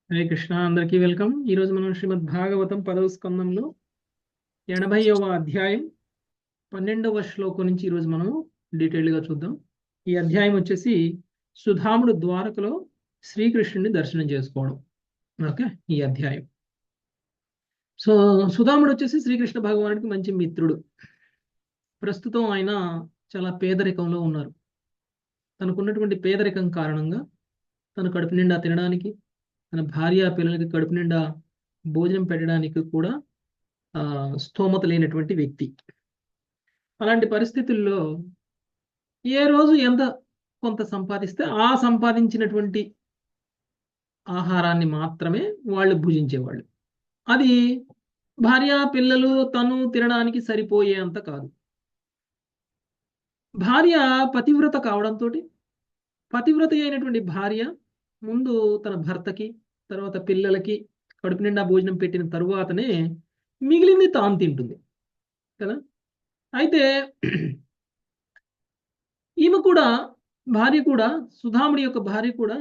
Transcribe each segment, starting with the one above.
హరే కృష్ణ, అందరికీ వెల్కమ్. ఈరోజు మనం శ్రీమద్ భాగవతం 10వ స్కందంలో 80వ అధ్యాయం 12వ శ్లోకం నుంచి ఈరోజు మనం డీటెయిల్గా చూద్దాం. ఈ అధ్యాయం వచ్చేసి సుధాముడు ద్వారకలో శ్రీకృష్ణుని దర్శనం చేసుకోవడం. ఓకే, ఈ అధ్యాయం. సో సుధాముడు వచ్చేసి శ్రీకృష్ణ భగవానుడికి మంచి మిత్రుడు. ప్రస్తుతం ఆయన చాలా పేదరికంలో ఉన్నారు. తనకున్నటువంటి పేదరికం కారణంగా తన కడుపు నిండా తినడానికి, తన భార్య పిల్లలకి కడుపు నిండా భోజనం పెట్టడానికి కూడా స్తోమత లేనటువంటి వ్యక్తి. అలాంటి పరిస్థితుల్లో ఏ రోజు ఎంత కొంత సంపాదిస్తే ఆ సంపాదించినటువంటి ఆహారాన్ని మాత్రమే వాళ్ళు భుజించేవాళ్ళు. అది భార్య పిల్లలు తను తినడానికి సరిపోయేంత కాదు. భార్య పతివ్రత కావడంతో పతివ్రత అయినటువంటి భార్య ముందు తన భర్తకి, తర్వాత పిల్లలకి కడుపు నిండా భోజనం పెట్టిన తరువాతనే మిగిలింది తాను తింటుంది కదా. అయితే ఈమె కూడా, భార్య కూడా, సుధాముడి యొక్క భార్య కూడా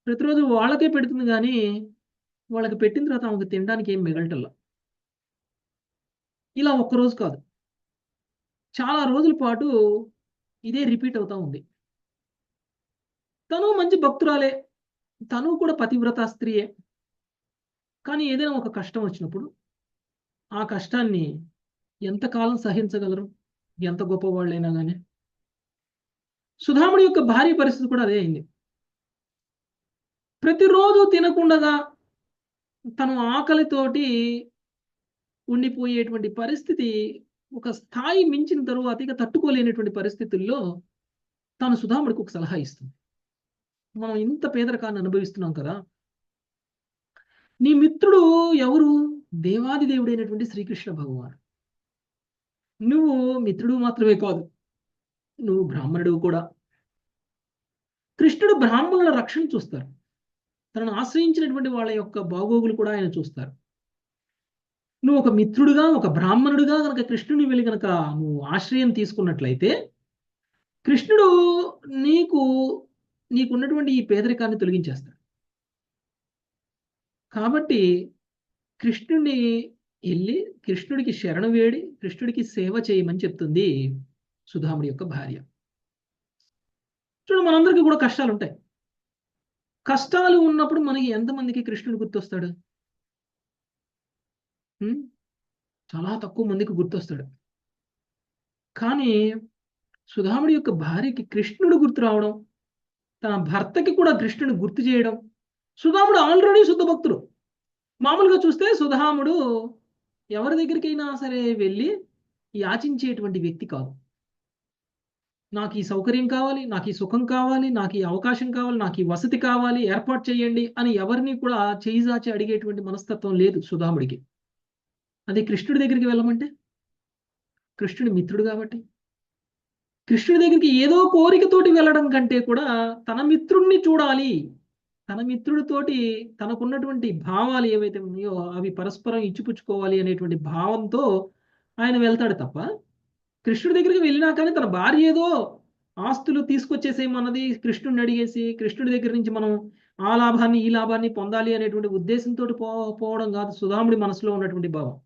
ప్రతిరోజు వాళ్ళకే పెడుతుంది, కానీ వాళ్ళకి పెట్టిన తర్వాత ఆమెకు తినడానికి ఏం మిగలటల్లా. ఇలా ఒక్కరోజు కాదు, చాలా రోజుల పాటు ఇదే రిపీట్ అవుతా ఉంది. తను మంచి భక్తురాలే, తను కూడా పతివ్రత స్త్రీయే. కానీ ఏదైనా ఒక కష్టం వచ్చినప్పుడు ఆ కష్టాన్ని ఎంతకాలం సహించగలరు, ఎంత గొప్పవాళ్ళైనా కానీ. సుధాముడి యొక్క భార్య పరిస్థితి కూడా అదే అయింది. ప్రతిరోజు తినకుండా తను ఆకలితోటి ఉండిపోయేటువంటి పరిస్థితి ఒక స్థాయి మించిన తరువాత ఇక తట్టుకోలేనటువంటి పరిస్థితుల్లో తాను సుధాముడికి ఒక సలహా ఇస్తుంది. మనం ఇంత పేదరికాన్ని అనుభవిస్తున్నాం కదా, నీ మిత్రుడు ఎవరు? దేవాది దేవుడైనటువంటి శ్రీకృష్ణ భగవాన్. నువ్వు మిత్రుడు మాత్రమే కాదు, నువ్వు బ్రాహ్మణుడు కూడా. కృష్ణుడు బ్రాహ్మణుల రక్షణ చూస్తారు, తనను ఆశ్రయించినటువంటి వాళ్ళ యొక్క బాగోగులు కూడా ఆయన చూస్తారు. నువ్వు ఒక మిత్రుడుగా, ఒక బ్రాహ్మణుడిగా కనుక కృష్ణుని వెళ్ళి కనుక నువ్వు ఆశ్రయం తీసుకున్నట్లయితే కృష్ణుడు నీకున్నటువంటి ఈ పేదరికాన్ని తొలగించేస్తాడు. కాబట్టి కృష్ణుడిని వెళ్ళి కృష్ణుడికి శరణ వేడి కృష్ణుడికి సేవ చేయమని చెప్తుంది సుధాముడి యొక్క భార్య. చూడు, మనందరికీ కూడా కష్టాలు ఉంటాయి. కష్టాలు ఉన్నప్పుడు మనకి ఎంతమందికి కృష్ణుడు గుర్తొస్తాడు? చాలా తక్కువ మందికి గుర్తొస్తాడు. కానీ సుధాముడి యొక్క భార్యకి కృష్ణుడు గుర్తు రావడం, తన భర్తకి కూడా కృష్ణుడు గుర్తు చేయడం. సుధాముడు ఆల్రెడీ శుద్ధ భక్తుడు. మామూలుగా చూస్తే సుధాముడు ఎవరి దగ్గరికైనా సరే వెళ్ళి యాచించేటువంటి వ్యక్తి కాదు. నాకు ఈ సౌకర్యం కావాలి, నాకు ఈ సుఖం కావాలి, నాకు ఈ అవకాశం కావాలి, నాకు ఈ వసతి కావాలి, ఏర్పాటు చేయండి అని ఎవరిని కూడా చేయి చాచి అడిగేటువంటి మనస్తత్వం లేదు సుధాముడికి. అది కృష్ణుడి దగ్గరికి వెళ్ళమంటే కృష్ణుడి మిత్రుడు కాబట్టి, కృష్ణుడి దగ్గరికి ఏదో కోరికతోటి వెళ్ళడం కంటే కూడా తన మిత్రుడిని చూడాలి, తన మిత్రుడితోటి తనకున్నటువంటి భావాలు ఏవైతే ఉన్నాయో అవి పరస్పరం ఇచ్చిపుచ్చుకోవాలి అనేటువంటి భావంతో ఆయన వెళ్తాడు తప్ప, కృష్ణుడి దగ్గరికి వెళ్ళినా కానీ తన భార్య ఏదో ఆస్తులు తీసుకొచ్చేసేమన్నది కృష్ణుడిని అడిగేసి కృష్ణుడి దగ్గర నుంచి మనం ఆ లాభాన్ని ఈ లాభాన్ని పొందాలి అనేటువంటి ఉద్దేశంతో పోవడం కాదు సుధాముడి మనసులో ఉన్నటువంటి భావం.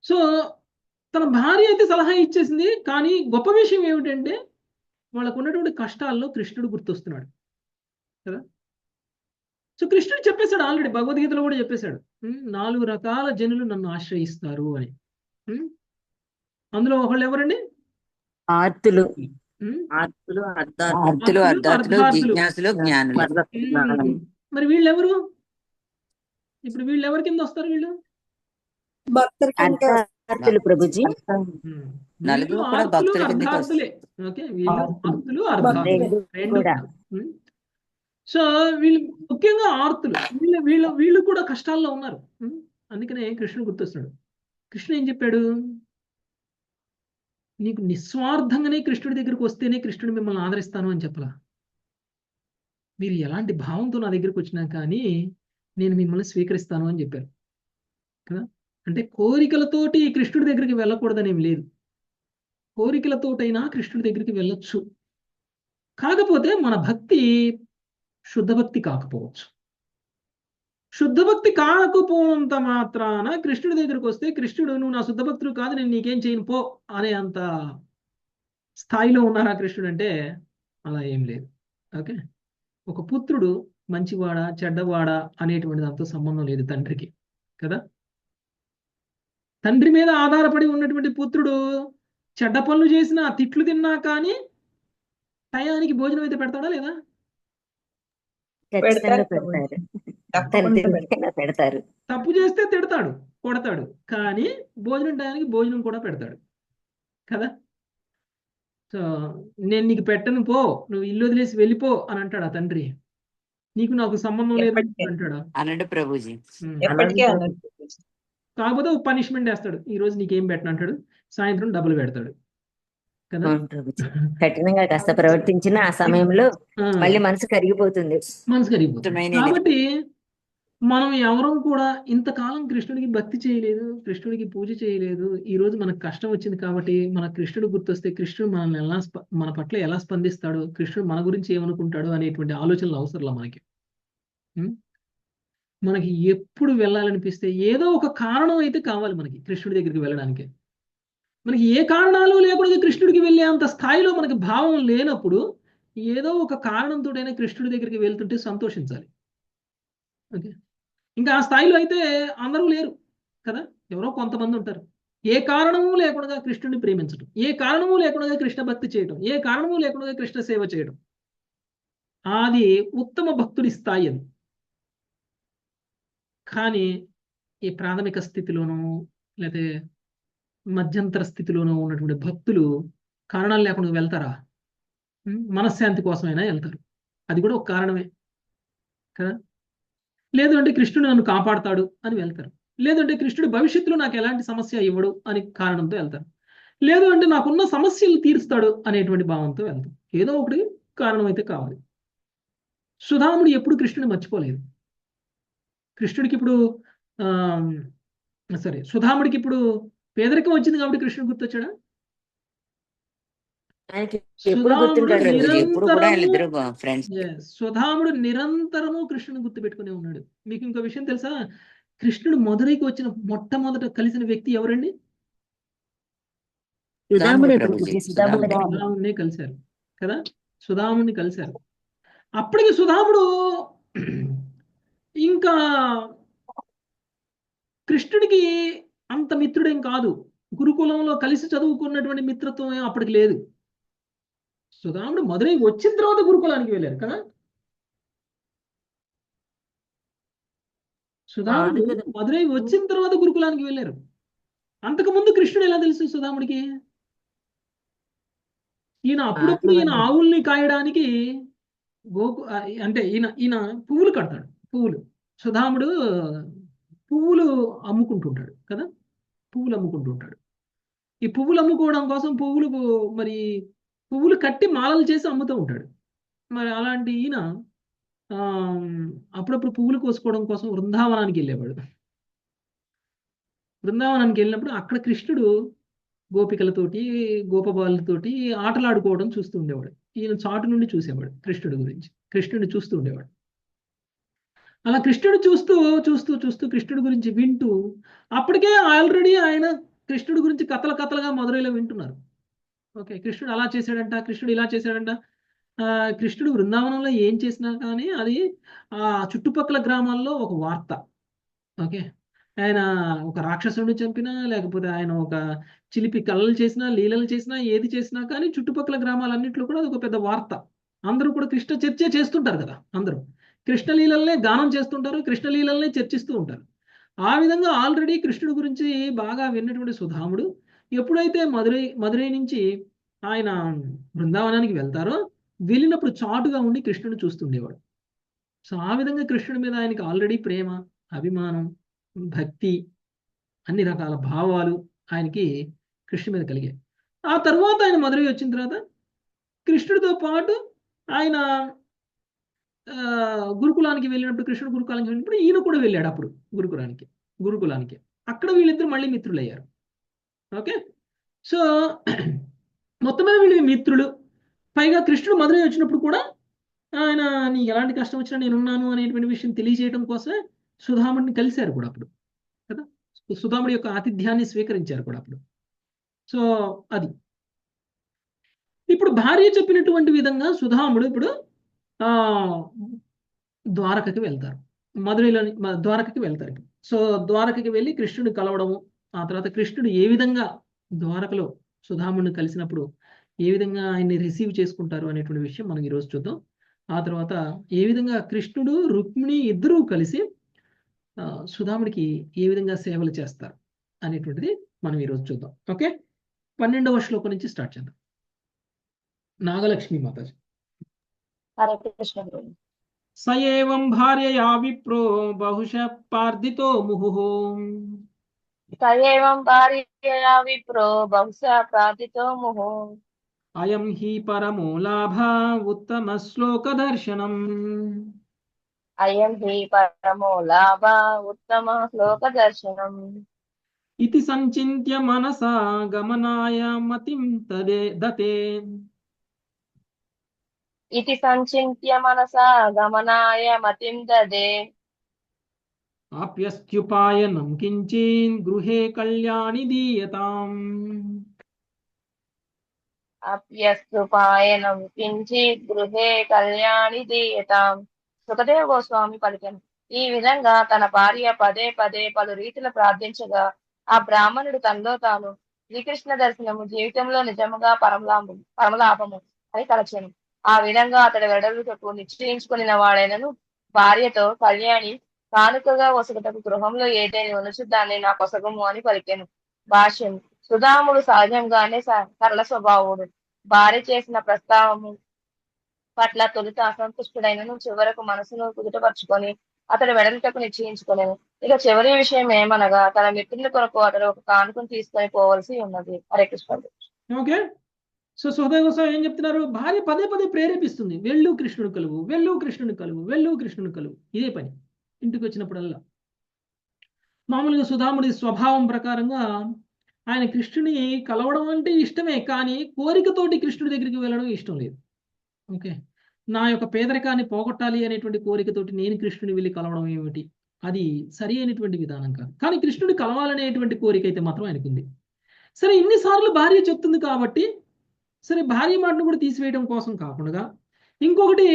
సో తన భార్య అయితే సలహా ఇచ్చేసింది, కానీ గొప్ప విషయం ఏమిటంటే వాళ్ళకు ఉన్నటువంటి కష్టాల్లో కృష్ణుడు గుర్తొస్తున్నాడు కదా. సో కృష్ణుడు చెప్పేశాడు, ఆల్రెడీ భగవద్గీతలో కూడా చెప్పేశాడు, 4 రకాల జనులు నన్ను ఆశ్రయిస్తారు అని. అందులో ఒకళ్ళు ఎవరండి? ఆర్తులు, జిజ్ఞాసులు, జ్ఞానులు. మరి వీళ్ళెవరు? ఇప్పుడు వీళ్ళు ఎవరి కింద వస్తారు? వీళ్ళు అర్థార్థులు ప్రభుజీ. అర్థార్థులే. ఓకే, వీళ్ళు ఆర్తులు అర్థార్థులు. సో వీళ్ళు ముఖ్యంగా ఆర్తులు. వీళ్ళు కూడా కష్టాల్లో ఉన్నారు. అందుకనే కృష్ణుడు గుర్తొస్తున్నాడు. కృష్ణుడు ఏం చెప్పాడు? నీకు నిస్వార్థంగానే కృష్ణుడి దగ్గరికి వస్తేనే కృష్ణుడు మిమ్మల్ని ఆదరిస్తాను అని చెప్పలా. మీరు ఎలాంటి భావంతో నా దగ్గరికి వచ్చినా కానీ నేను మిమ్మల్ని స్వీకరిస్తాను అని చెప్పారు కదా. అంటే కోరికలతోటి కృష్ణుడి దగ్గరికి వెళ్ళకూడదనేం లేదు, కోరికలతోటైనా కృష్ణుడి దగ్గరికి వెళ్ళొచ్చు. కాకపోతే మన భక్తి శుద్ధ భక్తి కాకపోవచ్చు. శుద్ధ భక్తి కాకపోనంత మాత్రాన కృష్ణుడి దగ్గరకు వస్తే కృష్ణుడు నువ్వు నా శుద్ధ భక్తుడు కాదు, నేను నీకేం చేయను పో అనే అంత స్థాయిలో ఉన్నారా కృష్ణుడు అంటే? అలా ఏం లేదు. ఓకే, ఒక పుత్రుడు మంచివాడా చెడ్డవాడా అనేటువంటి దాంతో సంబంధం లేదు తండ్రికి కదా. తండ్రి మీద ఆధారపడి ఉన్నటువంటి పుత్రుడు చెడ్డ పనులు చేసినా తిట్లు తిన్నా కానీ టయానికి భోజనం అయితే పెడతాడా లేదా? ఖచ్చితంగా పెడతారు పెడతారు. తప్పకుండా పెడతారు. తల్లిదండ్రులైనా పెడతారు. తప్పు చేస్తే తిడతాడు, కొడతాడు, కానీ భోజనం టయానికి భోజనం కూడా పెడతాడు కదా. సో నేను నీకు పెట్టను పో, నువ్వు ఇల్లు వదిలేసి వెళ్ళిపో అని అంటాడు ఆ తండ్రి. నీకు నాకు సంబంధం లేదు ఎప్పటికీ అంటాడా? అనండి ప్రభుజీ. ఎప్పటికీ అలాగే అన్నారు. కాకపోతే ఒక పనిష్మెంట్ వేస్తాడు, ఈ రోజు నీకేం పెట్టను అంటాడు, సాయంత్రం డబ్బులు పెడతాడు కదా. అవును ప్రభుజీ. కఠినంగా కాస్త ప్రవర్తించిన ఆ సమయంలో ఆ, మళ్ళీ మనసు కరిగిపోతుంది. మనసు కరిగిపోతుంది. ఇష్టమైన కాబట్టి మనం ఎవరం కూడా ఇంతకాలం కృష్ణుడికి భక్తి చేయలేదు, కృష్ణుడికి పూజ చేయలేదు. ఈ రోజు మనకు కష్టం వచ్చింది కాబట్టి మన కృష్ణుడు గుర్తొస్తే కృష్ణుడు మనల్ని ఎలా మన పట్ల ఎలా స్పందిస్తాడు, కృష్ణుడు మన గురించి ఏమనుకుంటాడు అనేటువంటి ఆలోచనలు అవసరంలా మనకి. ఉం? మనకి ఎప్పుడు వెళ్ళాలనిపిస్తే ఏదో ఒక కారణం అయితే కావాలి మనకి కృష్ణుడి దగ్గరికి వెళ్ళడానికి. మనకి ఏ కారణాలు లేకుండా కృష్ణుడికి వెళ్ళే అంత స్థాయిలో మనకి భావం లేనప్పుడు ఏదో ఒక కారణంతోటైనా కృష్ణుడి దగ్గరికి వెళ్తుంటే సంతోషించాలి. ఓకే, ఇంకా ఆ స్థాయిలో అయితే అందరూ లేరు కదా, ఎవరో కొంతమంది ఉంటారు. ఏ కారణము లేకుండా కృష్ణుడిని ప్రేమించడం, ఏ కారణము లేకుండా కృష్ణ భక్తి చేయడం, ఏ కారణము లేకుండా కృష్ణ సేవ చేయడం, అది ఉత్తమ భక్తుడి స్థాయి అది. కానీ ఈ ప్రాథమిక స్థితిలోనూ లేకపోతే మధ్యంతర స్థితిలోనూ ఉన్నటువంటి భక్తులు కారణాలు లేకుండా వెళ్తారా? మనశ్శాంతి కోసమైనా వెళ్తారు, అది కూడా ఒక కారణమే కదా. లేదు అంటే కృష్ణుడు నన్ను కాపాడతాడు అని వెళ్తారు, లేదంటే కృష్ణుడు భవిష్యత్తులో నాకు ఎలాంటి సమస్య ఇవ్వడు అని కారణంతో వెళ్తారు, లేదు అంటే నాకున్న సమస్యలు తీరుస్తాడు అనేటువంటి భావంతో వెళ్తారు. ఏదో ఒకటి కారణం అయితే కావాలి. సుధాముడు ఎప్పుడు కృష్ణుని మర్చిపోలేదు. కృష్ణుడికి ఇప్పుడు సరే సుధాముడికి ఇప్పుడు పేదరికం వచ్చింది కాబట్టి కృష్ణుడు గుర్తొచ్చాడా? ఆయనకి ఎప్పుడు గుర్తుంటాడు ప్రభుజీ, ప్రభుజీ. ఎప్పుడు కూడా వీళ్ళిద్దరు ఫ్రెండ్స్. సుధాముడు నిరంతరము కృష్ణుని గుర్తు పెట్టుకునే ఉన్నాడు. మీకు ఇంకో విషయం తెలుసా? కృష్ణుడు మధురైకి వచ్చిన మొట్టమొదట కలిసిన వ్యక్తి ఎవరండి? సుధాముడే ప్రభుజీ, ప్రభుజీ. సుధాముడే. సుధాముడిని కలిశారు కదా, సుధాముడిని కలిశారు. అప్పటికి సుధాముడు ఇంకా కృష్ణుడికి అంత మిత్రుడేం కాదు, గురుకులంలో కలిసి చదువుకున్నటువంటి మిత్రత్వం ఏం అప్పటికి లేదు. సుధాముడు మధురై వచ్చిన తర్వాత గురుకులానికి వెళ్ళారు కదా. సుధాముడు మధురై వచ్చిన తర్వాత గురుకులానికి వెళ్ళారు. అంతకుముందు కృష్ణుడు ఎలా తెలుసు సుధాముడికి? ఈయన అప్పుడప్పుడు ఈయన ఆవుల్ని కాయడానికి అంటే ఈయన పువ్వులు కడతాడు. పువ్వులు సుధాముడు పువ్వులు అమ్ముకుంటుంటాడు కదా, పువ్వులు అమ్ముకుంటుంటాడు. ఈ పువ్వులు అమ్ముకోవడం కోసం పువ్వులు కట్టి మాలలు చేసి అమ్ముతూ ఉంటాడు. మరి అలాంటి ఈయన అప్పుడప్పుడు పువ్వులు కోసుకోవడం కోసం వృందావనానికి వెళ్ళేవాడు. బృందావనానికి వెళ్ళినప్పుడు అక్కడ కృష్ణుడు గోపికలతోటి గోపబాలతోటి ఆటలాడుకోవడం చూస్తూ ఉండేవాడు. ఈయన చాటు నుండి చూసేవాడు కృష్ణుడిని చూస్తూ ఉండేవాడు. అలా కృష్ణుడు చూస్తూ చూస్తూ చూస్తూ కృష్ణుడి గురించి వింటూ అప్పటికే ఆల్రెడీ ఆయన కృష్ణుడి గురించి కథలుగా మధురైలో వింటున్నారు. ఓకే, కృష్ణుడు అలా చేశాడంట, కృష్ణుడు ఇలా చేశాడంట. కృష్ణుడు బృందావనంలో ఏం చేసినా కానీ అది ఆ చుట్టుపక్కల గ్రామాల్లో ఒక వార్త. ఓకే, ఆయన ఒక రాక్షసుడిని చంపినా లేకపోతే ఆయన ఒక చిలిపి కళలు చేసినా లీలలు చేసినా ఏది చేసినా కానీ చుట్టుపక్కల గ్రామాలన్నింటిలో కూడా అది ఒక పెద్ద వార్త. అందరూ కూడా కృష్ణ చర్చ చేస్తుంటారు కదా, అందరూ కృష్ణలీలల్నే గానం చేస్తుంటారు, కృష్ణలీలల్నే చర్చిస్తూ ఉంటారు. ఆ విధంగా ఆల్రెడీ కృష్ణుడి గురించి బాగా విన్నటువంటి సుధాముడు ఎప్పుడైతే మధురై నుంచి ఆయన బృందావనానికి వెళ్తారో వెళ్ళినప్పుడు చాటుగా ఉండి కృష్ణుని చూస్తుండేవాడు. సో ఆ విధంగా కృష్ణుడి మీద ఆయనకి ఆల్రెడీ ప్రేమ, అభిమానం, భక్తి, అన్ని రకాల భావాలు ఆయనకి కృష్ణుడి మీద కలిగాయి. ఆ తర్వాత ఆయన మధురై వచ్చిన తర్వాత కృష్ణుడితో పాటు ఆయన గురుకులానికి వెళ్ళినప్పుడు కృష్ణుడు గురుకులానికి వెళ్ళినప్పుడు ఈయన కూడా వెళ్ళాడు అప్పుడు గురుకులానికి. అక్కడ వీళ్ళిద్దరు మళ్ళీ మిత్రులయ్యారు. ఓకే, సో మొత్తం మీద వీళ్ళు మిత్రులు. పైగా కృష్ణుడు మధురై వచ్చినప్పుడు కూడా ఆయన నీకు ఎలాంటి కష్టం వచ్చినా నేనున్నాను అనేటువంటి విషయం తెలియజేయడం కోసమే సుధాముడిని కలిశారు కూడా అప్పుడు కదా. సుధాముడి యొక్క ఆతిథ్యాన్ని స్వీకరించారు కూడా అప్పుడు. సో అది ఇప్పుడు భార్య చెప్పినటువంటి విధంగా సుధాముడు ఇప్పుడు ఆ ద్వారకకి వెళ్తారు. మధురైలోని ద్వారకకి వెళ్తారు ఇప్పుడు. సో ద్వారకకి వెళ్ళి కృష్ణుడిని కలవడము, ఆ తర్వాత కృష్ణుడు ఏ విధంగా ద్వారకలో సుధాముడిని కలిసినప్పుడు ఏ విధంగా ఆయన్ని రిసీవ్ చేసుకుంటారు అనేటువంటి విషయం మనం ఈరోజు చూద్దాం. ఆ తర్వాత ఏ విధంగా కృష్ణుడు రుక్మిణి ఇద్దరూ కలిసి సుధాముడికి ఏ విధంగా సేవలు చేస్తారు అనేటువంటిది మనం ఈరోజు చూద్దాం. ఓకే, 12వ శ్లోకం నుంచి స్టార్ట్ చేద్దాం. నాగలక్ష్మి మాతాజీ. హరే కృష్ణ ప్రభు. స ఏవం భార్యయా విప్రో బహుశ పార్దితో ముహుః సయేవం భార్యయా విప్రో బహుశా ప్రార్థితో ముహు. అయం హి పరమో లాభ ఉత్తమ శ్లోక దర్శనం అయం హి పరమో లాభ ఉత్తమ శ్లోక దర్శనం. ఇతి సంచింత్య మనసా గమనాయ మతిం దతే ఇతి సంచింత్య మనసా గమనాయ మతిం దదే. ఆప్యస్త్యుపాయనం కించిన్ గృహే కళ్యాణి దీయతాం. అప్యస్తుపాయనం కించిత్ గృహే కళ్యాణి దీయతాం. సుఖదేవ గోస్వామి పలికెను. ఈ విధంగా తన భార్య పదే పదే పలు రీతిలో ప్రార్థించగా ఆ బ్రాహ్మణుడు తనలో తాను శ్రీకృష్ణ దర్శనము జీవితంలో నిజముగా పరమలాభము అని తలచెను. ఆ విధంగా అతడి వెడలుటకు నిశ్చయించుకుని వాడైనను భార్యతో కళ్యాణి కానుకగా వసగటకు గృహంలో ఏదైనా ఉనుచు దాన్ని నా కొసగము అని పలికెను. భాష్యం. సుధాముడు సహజంగానే సరళ స్వభావుడు. భార్య చేసిన ప్రస్తావము పట్ల తొలుత అసంతుష్టుడైనను చివరకు మనసును కుదుటపరుచుకొని అతడు వెడలుటకు నిశ్చయించుకునేను. ఇక చివరి విషయం ఏమనగా తన మిత్రుల కొరకు అతడు ఒక కానుకను తీసుకొని పోవలసి ఉన్నది. హరే కృష్ణ. ఓకే, సో సుఖదేవ గోస్వామి ఏం చెప్తున్నారు? భార్య పదే పదే ప్రేరేపిస్తుంది, వెళ్ళు కృష్ణుడు కలువు, వెళ్ళు కృష్ణుడు కలువు, వెళ్ళు కృష్ణుడు కలువు. ఇదే పని ఇంటికి వచ్చినప్పుడల్లా. మామూలుగా సుధాముడి స్వభావం ప్రకారంగా ఆయన కృష్ణుని కలవడం అంటే ఇష్టమే, కానీ కోరికతోటి కృష్ణుడి దగ్గరికి వెళ్ళడం ఇష్టం లేదు. ఓకే, నా యొక్క పేదరికాన్ని పోగొట్టాలి అనేటువంటి కోరికతోటి నేను కృష్ణుని వెళ్ళి కలవడం ఏమిటి, అది సరి అయినటువంటి విధానం కాదు. కానీ కృష్ణుడి కలవాలనేటువంటి కోరిక అయితే మాత్రం ఆయనకుంది. సరే, ఇన్నిసార్లు భార్య చెప్తుంది కాబట్టి సరే భార్య మాటను కూడా తీసివేయడం కోసం కాకుండా ఇంకొకటి,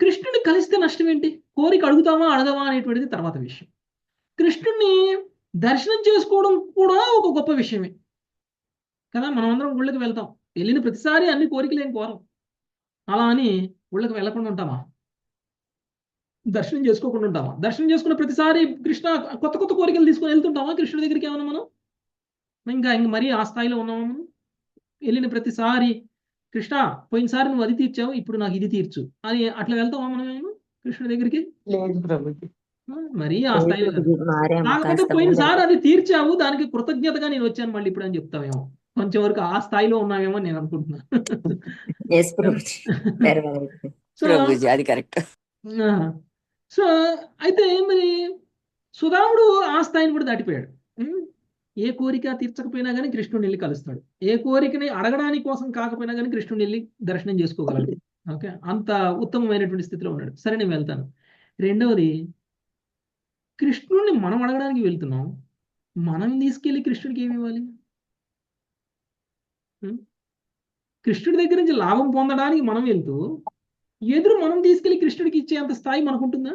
కృష్ణుని కలిస్తే నష్టం ఏంటి, కోరిక అడుగుతామా అడగవా అనేటువంటిది తర్వాత విషయం. కృష్ణుడిని దర్శనం చేసుకోవడం కూడా ఒక గొప్ప విషయమే కదా. మనం అందరం గుళ్ళకి వెళ్తాం, వెళ్ళిన ప్రతిసారి అన్ని కోరికలు ఏం కోరం. అలా అని గుళ్ళకి వెళ్ళకుండా ఉంటామా? దర్శనం చేసుకోకుండా ఉంటామా? దర్శనం చేసుకున్న ప్రతిసారి కృష్ణ కొత్త కొత్త కోరికలు తీసుకొని వెళ్తుంటామా కృష్ణుడి దగ్గరికి? ఏమన్నా మనం ఇంకా మరీ ఆ స్థాయిలో ఉన్నామా మనం? వెళ్ళిన ప్రతిసారి కృష్ణ పోయినసారి నువ్వు అది తీర్చావు, ఇప్పుడు నాకు ఇది తీర్చు అని అట్లా వెళ్తామా మనం ఏమన్నా కృష్ణుడి దగ్గరికి? లేదు ప్రభుజీ. మరీ ఆ స్థాయిలో కాదు. మారాము కాకపోతే కాస్త పోయినసారి అది తీర్చావు, దానికి కృతజ్ఞతగా నేను వచ్చాను మళ్ళీ ఇప్పుడు అని చెప్తావేమో. కొంచెం వరకు ఆ స్థాయిలో ఉన్నామేమో నేను అనుకుంటున్నా. ఎస్ ప్రభుజీ. సో ప్రభుజీ అది కరెక్ట్. సో అయితే మరి సుధాముడు ఆ స్థాయిని కూడా దాటిపోయాడు. ఏ కోరిక తీర్చకపోయినా కానీ కృష్ణుడిని వెళ్ళి కలుస్తాడు. ఏ కోరికని అడగడానికి కోసం కాకపోయినా కానీ కృష్ణుడిని వెళ్ళి దర్శనం చేసుకోగలడు. ఓకే, అంత ఉత్తమమైనటువంటి స్థితిలో ఉన్నాడు. సరే, నేను వెళ్తాను. రెండవది, కృష్ణుడిని మనం అడగడానికి వెళ్తున్నాం, మనం తీసుకెళ్ళి కృష్ణుడికి ఏమి ఇవ్వాలి? కృష్ణుడి దగ్గర నుంచి లాభం పొందడానికి మనం వెళ్తూ ఎదురు మనం తీసుకెళ్లి కృష్ణుడికి ఇచ్చేంత స్థాయి మనకుంటుందా?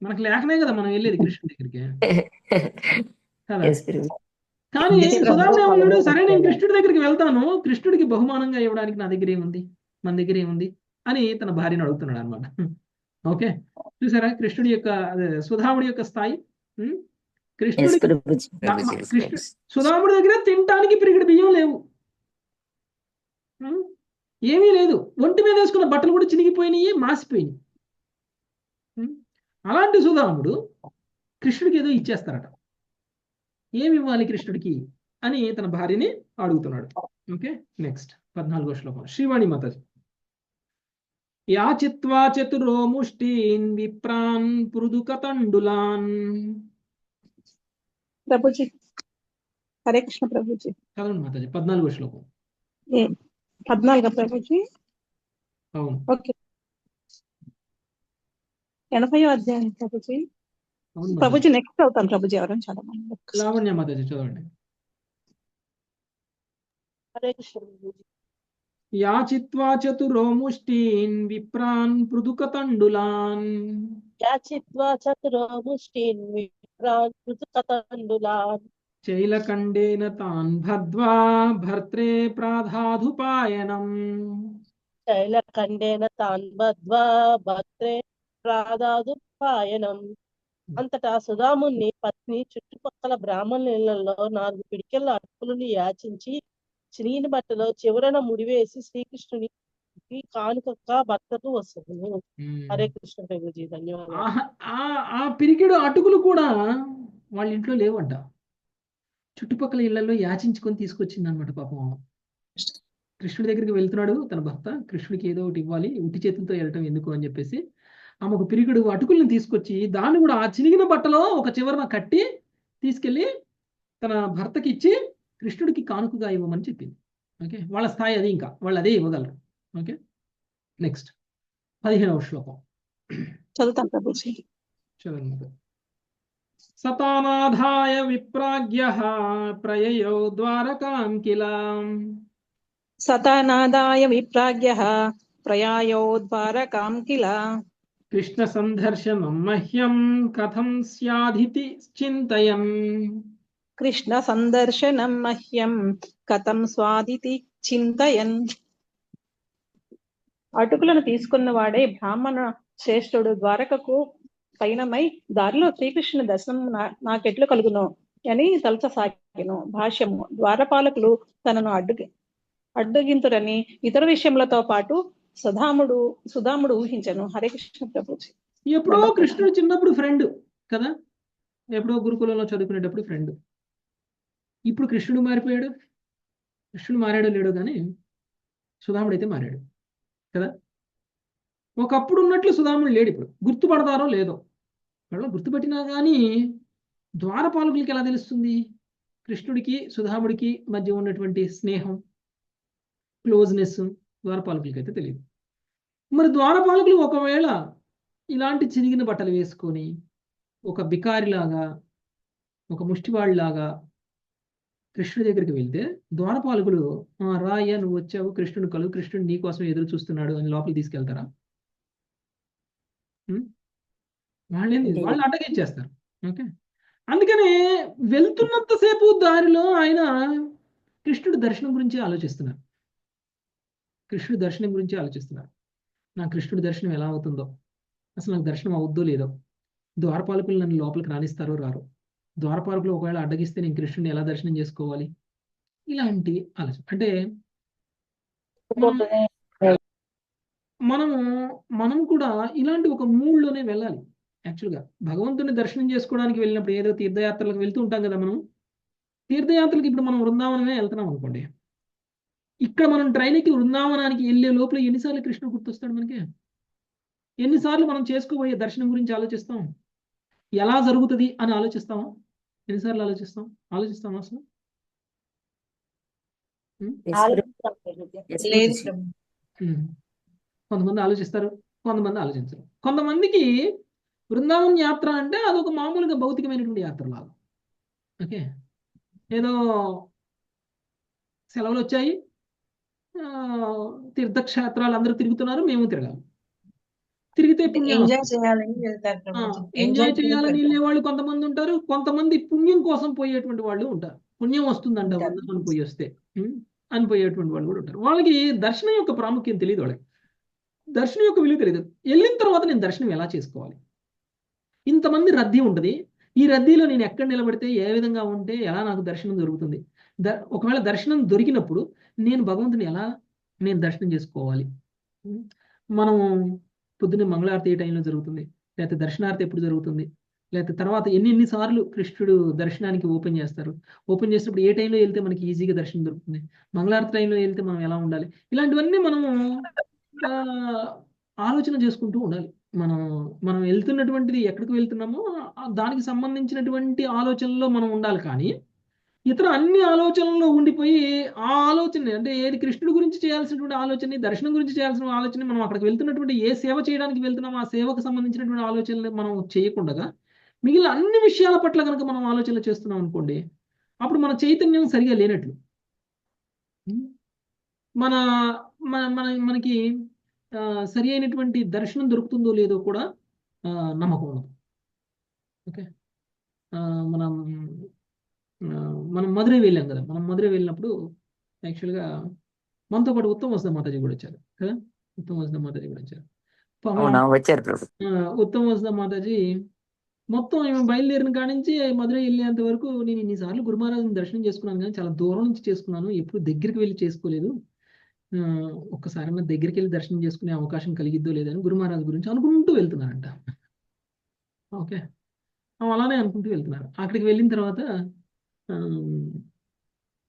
మనకు లేకనే కదా మనం వెళ్ళేది కృష్ణుడి దగ్గరికి కదా. కానీ సుధాముడు ఏమన్నాడు? సరే, నేను కృష్ణుడి దగ్గరికి వెళ్తాను, కృష్ణుడికి బహుమానంగా ఇవ్వడానికి నా దగ్గర ఏముంది, మన దగ్గర ఏముంది అని తన భార్యను అడుగుతున్నాడు అనమాట. ఓకే, చూసారా కృష్ణుడి యొక్క సుధాముడి యొక్క స్థాయి. కృష్ణుడికి సుధాముడి దగ్గర తినటానికి పిరిగిడి బియ్యం లేవు, ఏమీ లేదు, ఒంటి మీద వేసుకున్న బట్టలు కూడా చినిగిపోయినాయి, మాసిపోయినాయి. అలాంటి సుధాముడు కృష్ణుడికి ఏదో ఇచ్చేస్తారట. ఏమి ఇవ్వాలి కృష్ణుడికి అని తన భార్యని అడుగుతున్నాడు. ఓకే, నెక్స్ట్ 14వ శ్లోకం. శ్రీవాణి మాతాజీ. యాచిత్వా చతురో ముష్టీన్ విప్రాన్ పృదుకతండులాన్. ప్రభుజీ. హరే కృష్ణ ప్రభుజీ. చదవండి మాతాజీ, 14వ శ్లోకం. 14 ప్రభుజీ. అవును. ఓకే. 80వ అధ్యాయం ప్రభుజీ. అవును మాతాజీ. ప్రభుజీ నెక్స్ట్ అవుతాను ప్రభుజీ. ఎవరైనా చదవండి. లావణ్య మాతాజీ చదవండి. హరే కృష్ణ ప్రభుజీ. యాచిత్వా చతురో ముష్టీన్ విప్రాన్ పృథుకతండులాన్ యాచిత్వా చతురో ముష్టీన్ విప్రాన్ పృథుకతండులాన్ చైలకండేన తాన్ భద్వా భర్త్రే ప్రాధాధుపాయనం శైలఖండేన తాన్ బద్ధ్వా భద్రే ప్రాదాదుపాయనం. అంతటా సుధాముని పత్ని చుట్టుపక్కల బ్రాహ్మణులలో 4 పిడికెళ్ళ అటుకులను యాచించి చినిగిన బట్టలో చివరన ముడివేసి శ్రీకృష్ణునికి కానుకగా భర్తకు వస్తుంది. హరే కృష్ణ ప్రభుజీ. ధన్యవాదాలు. ఆ పిరికెడు అటుకులు కూడా వాళ్ళ ఇంట్లో లేవంట. చుట్టుపక్కల ఇళ్లలో యాచించుకొని తీసుకొచ్చింది అనమాట. పాపం కృష్ణుడి దగ్గరికి వెళ్తున్నాడు తన భర్త, కృష్ణుడికి ఏదో ఒకటి ఇవ్వాలి, ఉట్టి చేతులతో వెళ్ళటం ఎందుకు అని చెప్పేసి ఆమె ఒక పిరికెడు అటుకులను తీసుకొచ్చి దాన్ని కూడా ఆ చినిగిన బట్టలో ఒక చివరన కట్టి తీసుకెళ్లి తన భర్తకి ఇచ్చి కృష్ణుడికి కానుకగా ఇవ్వమని చెప్పింది. ఓకే, వాళ్ళ స్థాయి అది, ఇంకా వాళ్ళు అదే ఇవ్వగలరు. ఓకే, నెక్స్ట్ 15వ శ్లోకం చదువుతాను ప్రభుజీ. చదవండి. సతానాధాయ విప్రాజ్ఞః ప్రయయో ద్వారకాం కిల సతానాదాయ విప్రాజ్ఞః ప్రయాయో ద్వారకాం కిల కృష్ణ సందర్శనం మహ్యం కథం స్యాదితి చింతయన్ కృష్ణ సందర్శనం మహ్యం కథం స్వాదితి చింతయన్. అటుకులను తీసుకున్న వాడే బ్రాహ్మణ శ్రేష్ఠుడు ద్వారకకు పయనమై దారిలో శ్రీకృష్ణుని దర్శనం నాకెట్లు కలుగును అని తలచసాగెను. భాష్యము. ద్వారపాలకులు తనను అడ్డగింతురని ఇతర విషయములతో పాటు సుధాముడు ఊహించను. హరే కృష్ణ ప్రభుజీ. ఎప్పుడో కృష్ణుడు చిన్నప్పుడు ఫ్రెండ్ కదా, ఎప్పుడో గురుకులంలో చదువుకునేటప్పుడు ఫ్రెండ్. ఇప్పుడు కృష్ణుడు మారిపోయాడు. కృష్ణుడు మారాడో లేడో కానీ సుధాముడు అయితే మారాడు కదా. ఒకప్పుడు ఉన్నట్లు సుధాముడు లేడు. ఇప్పుడు గుర్తుపడతారో లేదో, వాళ్ళ గుర్తుపట్టినా కానీ ద్వారపాలకులకి ఎలా తెలుస్తుంది కృష్ణుడికి సుధాముడికి మధ్య ఉన్నటువంటి స్నేహం, క్లోజ్నెస్ ద్వారపాలకులకి అయితే తెలియదు. మరి ద్వారపాలకులు ఒకవేళ ఇలాంటి చిరిగిన బట్టలు వేసుకొని ఒక బికారిలాగా, ఒక ముష్టివాడిలాగా కృష్ణుడి దగ్గరికి వెళ్తే ద్వారపాలకులు రాయ్యా నువ్వు వచ్చావు, కృష్ణుడు కలువు, కృష్ణుడు నీ కోసం ఎదురు చూస్తున్నాడు అని లోపలికి తీసుకెళ్తారా? వాళ్ళు అడ్డగించేస్తారు. ఓకే, అందుకనే వెళ్తున్నంతసేపు దారిలో ఆయన కృష్ణుడి దర్శనం గురించి ఆలోచిస్తున్నారు. కృష్ణుడి దర్శనం గురించి ఆలోచిస్తున్నారు. నా కృష్ణుడి దర్శనం ఎలా అవుతుందో, అసలు నాకు దర్శనం అవుద్దో లేదో, ద్వారపాలకులు నన్ను లోపలికి రాణిస్తారో రారో, ద్వారపాలకులు ఒకవేళ అడ్డగిస్తే నేను కృష్ణుడిని ఎలా దర్శనం చేసుకోవాలి, ఇలాంటి ఆలోచన. అంటే మనం కూడా ఇలాంటి ఒక మూడ్లోనే వెళ్ళాలి. యాక్చువల్గా భగవంతుని దర్శనం చేసుకోవడానికి వెళ్ళినప్పుడు ఏదో తీర్థయాత్రలకు వెళ్తూ ఉంటాం కదా. మనం తీర్థయాత్రలకు ఇప్పుడు మనం వృందావనమే వెళ్తున్నాం అనుకోండి. ఇక్కడ మనం ట్రైన్కి వృందావనానికి వెళ్ళే లోపల ఎన్నిసార్లు కృష్ణుడు గుర్తొస్తాడు మనకి? ఎన్నిసార్లు మనం చేసుకోబోయే దర్శనం గురించి ఆలోచిస్తాం, ఎలా జరుగుతుంది అని ఆలోచిస్తామా? ఎన్నిసార్లు ఆలోచిస్తాం అసలు? కొంతమంది ఆలోచిస్తారు, కొంతమంది ఆలోచించరు. కొంతమందికి బృందావన్ యాత్ర అంటే అదొక మామూలుగా భౌతికమైనటువంటి యాత్ర లాగా. ఓకే, ఏదో సెలవులు వచ్చాయి, తీర్థక్షేత్రాలు అందరూ తిరుగుతున్నారు, మేము తిరగాలి. తిరిగితే పుణ్యం, ఎంజాయ్ చేయాలని వెళ్ళే వాళ్ళు కొంతమంది ఉంటారు. కొంతమంది పుణ్యం కోసం పోయేటువంటి వాళ్ళు ఉంటారు. పుణ్యం వస్తుందంట వృందావనం పోయి వస్తే అని పోయేటువంటి వాళ్ళు కూడా ఉంటారు. వాళ్ళకి దర్శనం యొక్క ప్రాముఖ్యం తెలియదు. వాళ్ళకి దర్శనం యొక్క విలువ తెలియదు. వెళ్ళిన తర్వాత నేను దర్శనం ఎలా చేసుకోవాలి, ఇంతమంది రద్దీ ఉంటుంది, ఈ రద్దీలో నేను ఎక్కడ నిలబడితే, ఏ విధంగా ఉంటే ఎలా నాకు దర్శనం దొరుకుతుంది, ఒకవేళ దర్శనం దొరికినప్పుడు నేను భగవంతుని ఎలా నేను దర్శనం చేసుకోవాలి. మనం పొద్దున్నే మంగళారతి ఏ టైంలో జరుగుతుంది, లేకపోతే దర్శనారతి ఎప్పుడు జరుగుతుంది, లేకపోతే తర్వాత ఎన్నిసార్లు కృష్ణుడు దర్శనానికి ఓపెన్ చేస్తారు, ఓపెన్ చేసినప్పుడు ఏ టైంలో వెళ్తే మనకి ఈజీగా దర్శనం దొరుకుతుంది, మంగళారతి టైంలో వెళ్తే మనం ఎలా ఉండాలి, ఇలాంటివన్నీ మనము ఆలోచన చేసుకుంటూ ఉండాలి. మనం వెళ్తున్నటువంటిది ఎక్కడికి వెళ్తున్నామో దానికి సంబంధించినటువంటి ఆలోచనలో మనం ఉండాలి. కానీ ఇతర అన్ని ఆలోచనల్లో ఉండిపోయి ఆ ఆలోచన అంటే ఏది కృష్ణుడి గురించి చేయాల్సినటువంటి ఆలోచన, దర్శనం గురించి చేయాల్సిన ఆలోచన, మనం అక్కడికి వెళ్తున్నటువంటి ఏ సేవ చేయడానికి వెళ్తున్నాం ఆ సేవకు సంబంధించినటువంటి ఆలోచనలు మనం చేయకుండా మిగిలిన అన్ని విషయాల పట్ల కనుక మనం ఆలోచనలు చేస్తున్నాం అనుకోండి, అప్పుడు మన చైతన్యం సరిగా లేనట్లు. మన మన మన మనకి సరి అయినటువంటి దర్శనం దొరుకుతుందో లేదో కూడా నమ్మకం ఉండదు. ఓకే, మనం మధురై వెళ్ళాం కదా. మనం మధురై వెళ్ళినప్పుడు యాక్చువల్గా మనతో పాటు ఉత్తమ వసుధ మాతాజీ కూడా వచ్చారు కదా. ఉత్తమ వసుధ మాతాజీ కూడా వచ్చారు. వచ్చారు ప్రభు. ఉత్తమ వసుధ మాతాజీ మొత్తం ఏమో బయలుదేరిన కాడి నుంచి మధురై వెళ్ళేంత వరకు నేను ఇన్నిసార్లు గురు మహారాజుని దర్శనం చేసుకున్నాను, కానీ చాలా దూరం నుంచి చేసుకున్నాను, ఎప్పుడు దగ్గరికి వెళ్ళి చేసుకోలేదు. ఒక్కసారి దగ్గరికి వెళ్ళి దర్శనం చేసుకునే అవకాశం కలిగిద్దో లేదని గురు మహారాజు గురించి అనుకుంటూ వెళ్తున్నారంట. ఓకే, అలానే అనుకుంటూ వెళ్తున్నారు. అక్కడికి వెళ్ళిన తర్వాత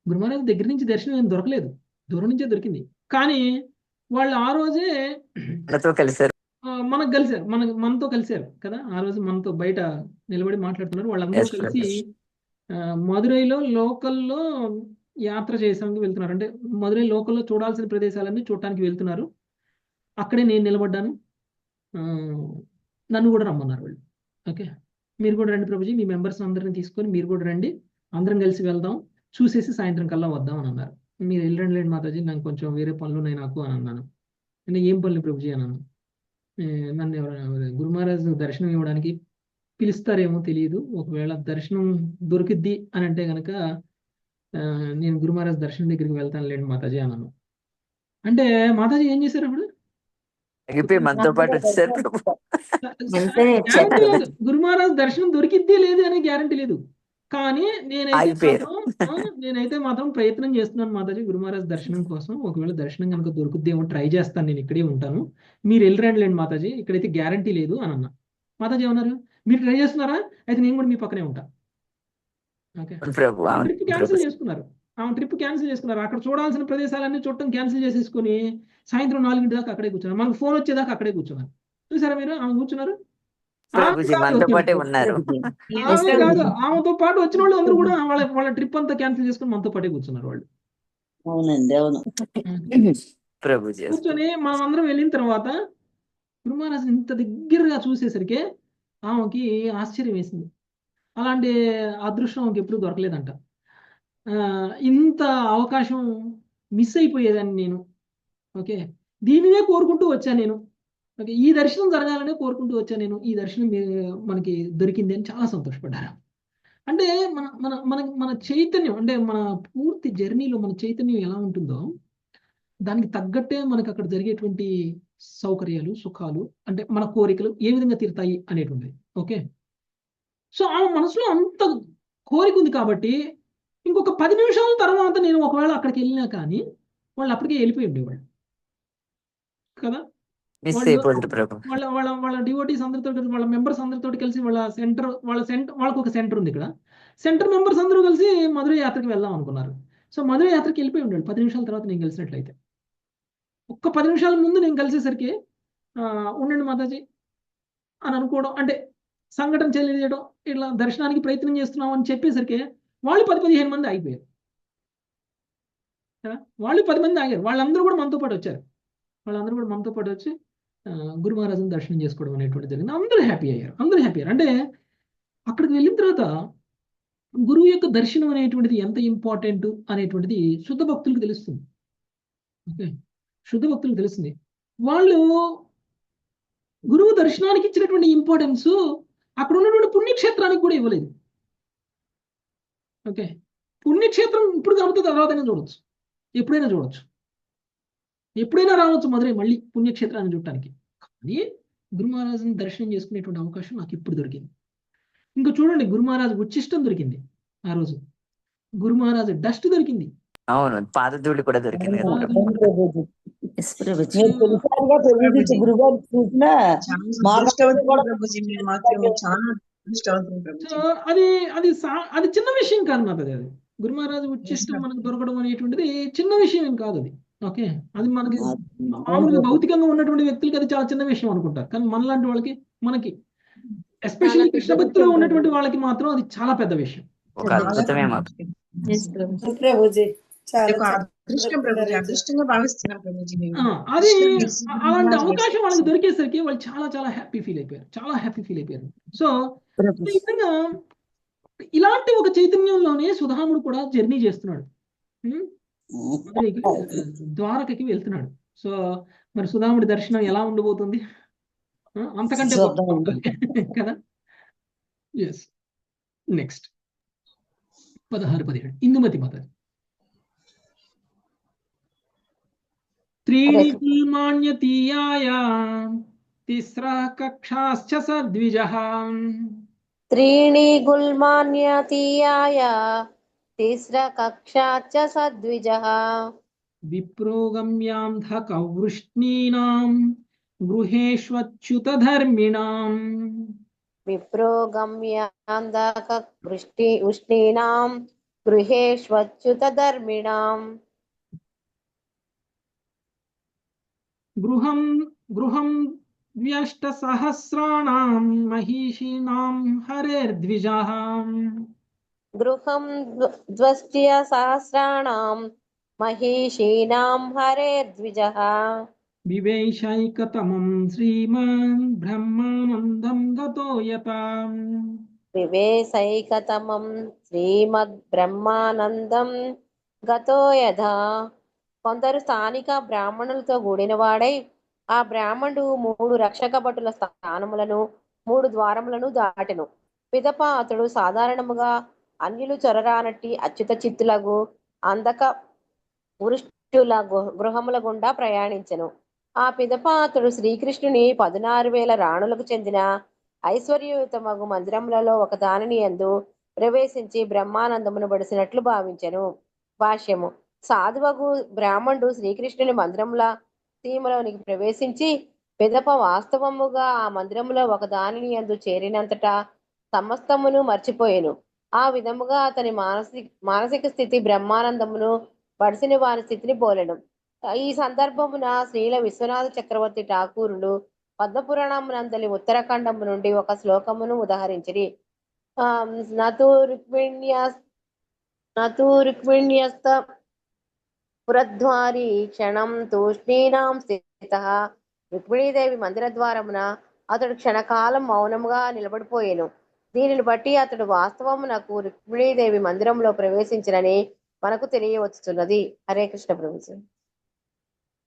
గురు మహారాజు దగ్గర నుంచి దర్శనం ఏం దొరకలేదు, దూరం నుంచే దొరికింది. కానీ వాళ్ళు ఆ రోజే కలిశారు, మనతో కలిశారు కదా. ఆ రోజు మనతో బయట నిలబడి మాట్లాడుతున్నారు. వాళ్ళందరూ కలిసి మధురైలో లోకల్లో యాత్ర చేయడానికి వెళ్తున్నారు. అంటే మధురై లోకల్లో చూడాల్సిన ప్రదేశాలన్నీ చూడటానికి వెళ్తున్నారు. అక్కడే నేను నిలబడ్డాను, నన్ను కూడా రమ్మన్నారు వాళ్ళు. ఓకే, మీరు కూడా రండి ప్రభుజీ, మీ మెంబర్స్ అందరిని తీసుకొని మీరు కూడా రండి, అందరం కలిసి వెళ్దాం, చూసేసి సాయంత్రం కల్లా వద్దాం అని అన్నారు. మీరు వెళ్ళండి మాతాజీ, నాకు కొంచెం వేరే పనులు ఉన్నాయి నాకు అని అన్నాను. అంటే ఏం పనులు ప్రభుజీ అన్నాను. నన్ను గురు మహారాజు దర్శనం ఇవ్వడానికి పిలుస్తారేమో తెలియదు, ఒకవేళ దర్శనం దొరికిద్ది అని అంటే కనుక నేను గురు మహారాజ్ దర్శనం దగ్గరికి వెళ్తాను లేండి మాతాజీ అన్నాను. అంటే మాతాజీ ఏం చేశారు అప్పుడు? మనతో పాటు వచ్చారు. గురు మహారాజ్ దర్శనం దొరికిద్ది లేదు అనే గ్యారంటీ లేదు, కానీ నేనైతే మాత్రం ప్రయత్నం చేస్తున్నాను మాతాజీ గురు మహారాజ్ దర్శనం కోసం. ఒకవేళ దర్శనం కనుక దొరుకుద్దేమో ట్రై చేస్తాను, నేను ఇక్కడే ఉంటాను, మీరు వెళ్ళరండి లేండి మాతాజీ, ఇక్కడైతే గ్యారంటీ లేదు అని అన్నా. మాతాజీ ఏమన్నారు, మీరు ట్రై చేస్తున్నారా, అయితే నేను కూడా మీ పక్కనే ఉంటా. ట్రిప్ క్యాన్సిల్ చేసుకున్నారు. ట్రిప్ క్యాన్సిల్ చేసుకున్నారు. అక్కడ చూడాల్సిన ప్రదేశాలన్నీ చూడటం క్యాన్సిల్ చేసేసుకుని సాయంత్రం 4 దాకా అక్కడే కూర్చున్నారు. మనకు ఫోన్ వచ్చేదాకా అక్కడే కూర్చున్నారు. చూసారా మీరు, ఆమె కూర్చున్నారు. ఆమెతో పాటు వచ్చిన వాళ్ళు అందరూ కూడా వాళ్ళ ట్రిప్ అంతా క్యాన్సిల్ చేసుకుని మనతో పాటే కూర్చున్నారు వాళ్ళు. అవునండి, అవును. కూర్చొని మనం అందరం వెళ్ళిన తర్వాత గురు మహారాజ్ ఇంత దగ్గరగా చూసేసరికి ఆమెకి ఆశ్చర్యం వేసింది. అలాంటి అదృష్టం ఆమెకి ఎప్పుడు దొరకలేదంట. ఇంత అవకాశం మిస్ అయిపోయేదాన్ని నేను. ఓకే, దీనినే కోరుకుంటూ వచ్చాను నేను. ఓకే, ఈ దర్శనం జరగాలనే కోరుకుంటూ వచ్చాను నేను. ఈ దర్శనం మనకి దొరికింది అని చాలా సంతోషపడ్డారు. అంటే మన మన మన మన చైతన్యం, అంటే మన పూర్తి జర్నీలో మన చైతన్యం ఎలా ఉంటుందో దానికి తగ్గట్టే మనకు అక్కడ జరిగేటువంటి సౌకర్యాలు, సుఖాలు, అంటే మన కోరికలు ఏ విధంగా తీరుతాయి అనేటువంటిది. ఓకే, సో ఆ మనసులో అంత కోరిక ఉంది కాబట్టి ఇంకొక 10 నిమిషాల తర్వాత నేను ఒకవేళ అక్కడికి వెళ్ళినా కానీ వాళ్ళు అప్పటికే వెళ్ళిపోయి ఉండేవాళ్ళు కదా. వాళ్ళ డివోటీస్ అందరితో కలిసి, వాళ్ళ మెంబర్స్ అందరితో కలిసి, వాళ్ళకు ఒక సెంటర్ ఉంది ఇక్కడ. సెంటర్ మెంబర్స్ అందరూ కలిసి మధురై యాత్రకి వెళ్దాం అనుకున్నారు. సో మధురై యాత్రకి వెళ్ళిపోయి ఉండాలి 10 నిమిషాల తర్వాత నేను కలిసినట్లయితే. ఒక్క 10 నిమిషాల ముందు నేను కలిసేసరికి ఉండండి మాతాజీ అని అనుకోవడం, అంటే సంఘటన తెలియజేయడం, ఇట్లా దర్శనానికి ప్రయత్నం చేస్తున్నాం అని చెప్పేసరికి వాళ్ళు 10-15 మంది ఆగిపోయారు. వాళ్ళు 10 మంది ఆగారు. వాళ్ళందరూ కూడా మనతో పాటు వచ్చారు. వాళ్ళందరూ కూడా మనతో పాటు వచ్చి గురు మహారాజుని దర్శనం చేసుకోవడం అనేటువంటి జరిగింది. అందరూ హ్యాపీ అయ్యారు. అంటే అక్కడికి వెళ్ళిన తర్వాత గురువు యొక్క దర్శనం అనేటువంటిది ఎంత ఇంపార్టెంట్ అనేటువంటిది శుద్ధ భక్తులకు తెలుస్తుంది. ఓకే, శుద్ధ భక్తులకు తెలుస్తుంది. వాళ్ళు గురువు దర్శనానికి ఇచ్చినటువంటి ఇంపార్టెన్స్ అక్కడ ఉన్నటువంటి పుణ్యక్షేత్రానికి కూడా ఇవ్వలేదు. ఓకే, పుణ్యక్షేత్రం ఇప్పుడు కాబట్టి తర్వాతైనా చూడొచ్చు, ఎప్పుడైనా రావచ్చు మధురై మళ్ళీ పుణ్యక్షేత్రాన్ని చూడటానికి. కానీ గురు మహారాజుని దర్శనం చేసుకునేటువంటి అవకాశం నాకు ఇప్పుడు దొరికింది. ఇంకా చూడండి, గురు మహారాజు ఉచ్చిష్టం దొరికింది ఆ రోజు, గురు మహారాజు డస్ట్ దొరికింది, పాదధూళి కూడా దొరికింది. అది చిన్న విషయం కాదు మాది. అది గురు మహారాజు ఉచ్చిష్టం మనకు దొరకడం అనేటువంటిది చిన్న విషయం ఏం కాదు అది. ఓకే, అది మనకి మామూలుగా భౌతికంగా ఉన్నటువంటి వ్యక్తులకి అది చాలా చిన్న విషయం అనుకుంటారు, కానీ మనలాంటి వాళ్ళకి, మనకి ఎస్పెషల్లీ కృష్ణ భక్తిలో ఉన్నటువంటి వాళ్ళకి మాత్రం అది చాలా పెద్ద విషయం. ప్రభుజీ చాలా ఒక అదృష్టం ప్రభుజీ, అదృష్టంగా భావిస్తున్నాం ప్రభుజీ మేము. అది అదృష్టం అలాంటి దర్శనం అవకాశం వాళ్ళకి చేస్తాం. దొరికేసరికి వాళ్ళు చాలా చాలా హ్యాపీ ఫీల్ అయిపోయారు, చాలా హ్యాపీ ఫీల్ అయిపోయారు. సో ఈ విధంగా ఇలాంటి ఒక చైతన్యంలోనే సుధాముడు కూడా జర్నీ చేస్తున్నాడు. మధురైకి, ద్వారకకి వెళ్తున్నాడు. సో మరి సుధాముడి దర్శనం ఎలా ఉండబోతుంది? అంతకంటే గొప్ప ఉండాలి కదా. ఎస్, నెక్స్ట్ 16-17 ఇందుమతి మాత. త్రీణి కుల్మాన్యతీయాయ తిస్రా కక్షాశ్చ సద్విజః त्रीणि गुल्मान्यतीयाय तिस्र कक्षा च सद्विजः విప్రోగమ్యాంధకవృష్ణీనాం గృహేష్వచ్యుతధర్మిణాం विप्रो गम्यान्धकवृष्णीनां गृहेष्वच्युतधर्मिणाम् గృహం గృహం ద్వ్యష్టసహస్రాణాం మహిషీనాం హరేర్ద్విజః गृहं द्वष्ट्यसहस्राणां महिषीणां हरेर्द्विजः వివేశైకతమం శ్రీమాన్ బ్రహ్మానందం గతో యతాం వివేశైకతమం శ్రీమద్బ్రహ్మానందం గతో యథా. కొందరు స్థానిక బ్రాహ్మణులతో కూడినవాడై ఆ బ్రాహ్మణుడు 3 రక్షక భటుల స్థానములను 3 ద్వారములను దాటెను. పిదప అతడు సాధారణముగా అన్యులు చొరరానట్టి అచ్యుత చిత్తులకు అందక వృష్టుల గృహముల గుండా ప్రయాణించెను. ఆ పిదప అతడు శ్రీకృష్ణుని 16,000 రాణులకు చెందిన ఐశ్వర్యయుతమగు మందిరములలో ఒక దానిని యందు ప్రవేశించి బ్రహ్మానందమును బడిసినట్లు భావించెను. భాష్యము. సాధువగు బ్రాహ్మణుడు శ్రీకృష్ణుని మందిరముల సీమలోనికి ప్రవేశించి పిదప వాస్తవముగా ఆ మందిరములో ఒక దానిని యందు చేరినంతటా సమస్తమును మర్చిపోయెను. ఆ విధముగా అతని మానసిక స్థితి బ్రహ్మానందమును బడిసిన వారి స్థితిని పోలెను. ఈ సందర్భమున శ్రీల విశ్వనాథ చక్రవర్తి ఠాకూరులు పద్మపురాణమునందలి ఉత్తరాఖండము నుండి ఒక శ్లోకమును ఉదహరించిరి. నతు రుక్మిణ్యస్త పురద్వారి క్షణం తూష్ణీనాం స్థితః. రుక్మిణీదేవి మందిర ద్వారమున అతడు క్షణకాలం మౌనముగా నిలబడిపోయెను. దీనిని బట్టి అతడు వాస్తవమునకు రుక్మిణీదేవి మందిరంలో ప్రవేశించినని మనకు తెలియవచ్చుతున్నది. హరే కృష్ణ ప్రభుజీ.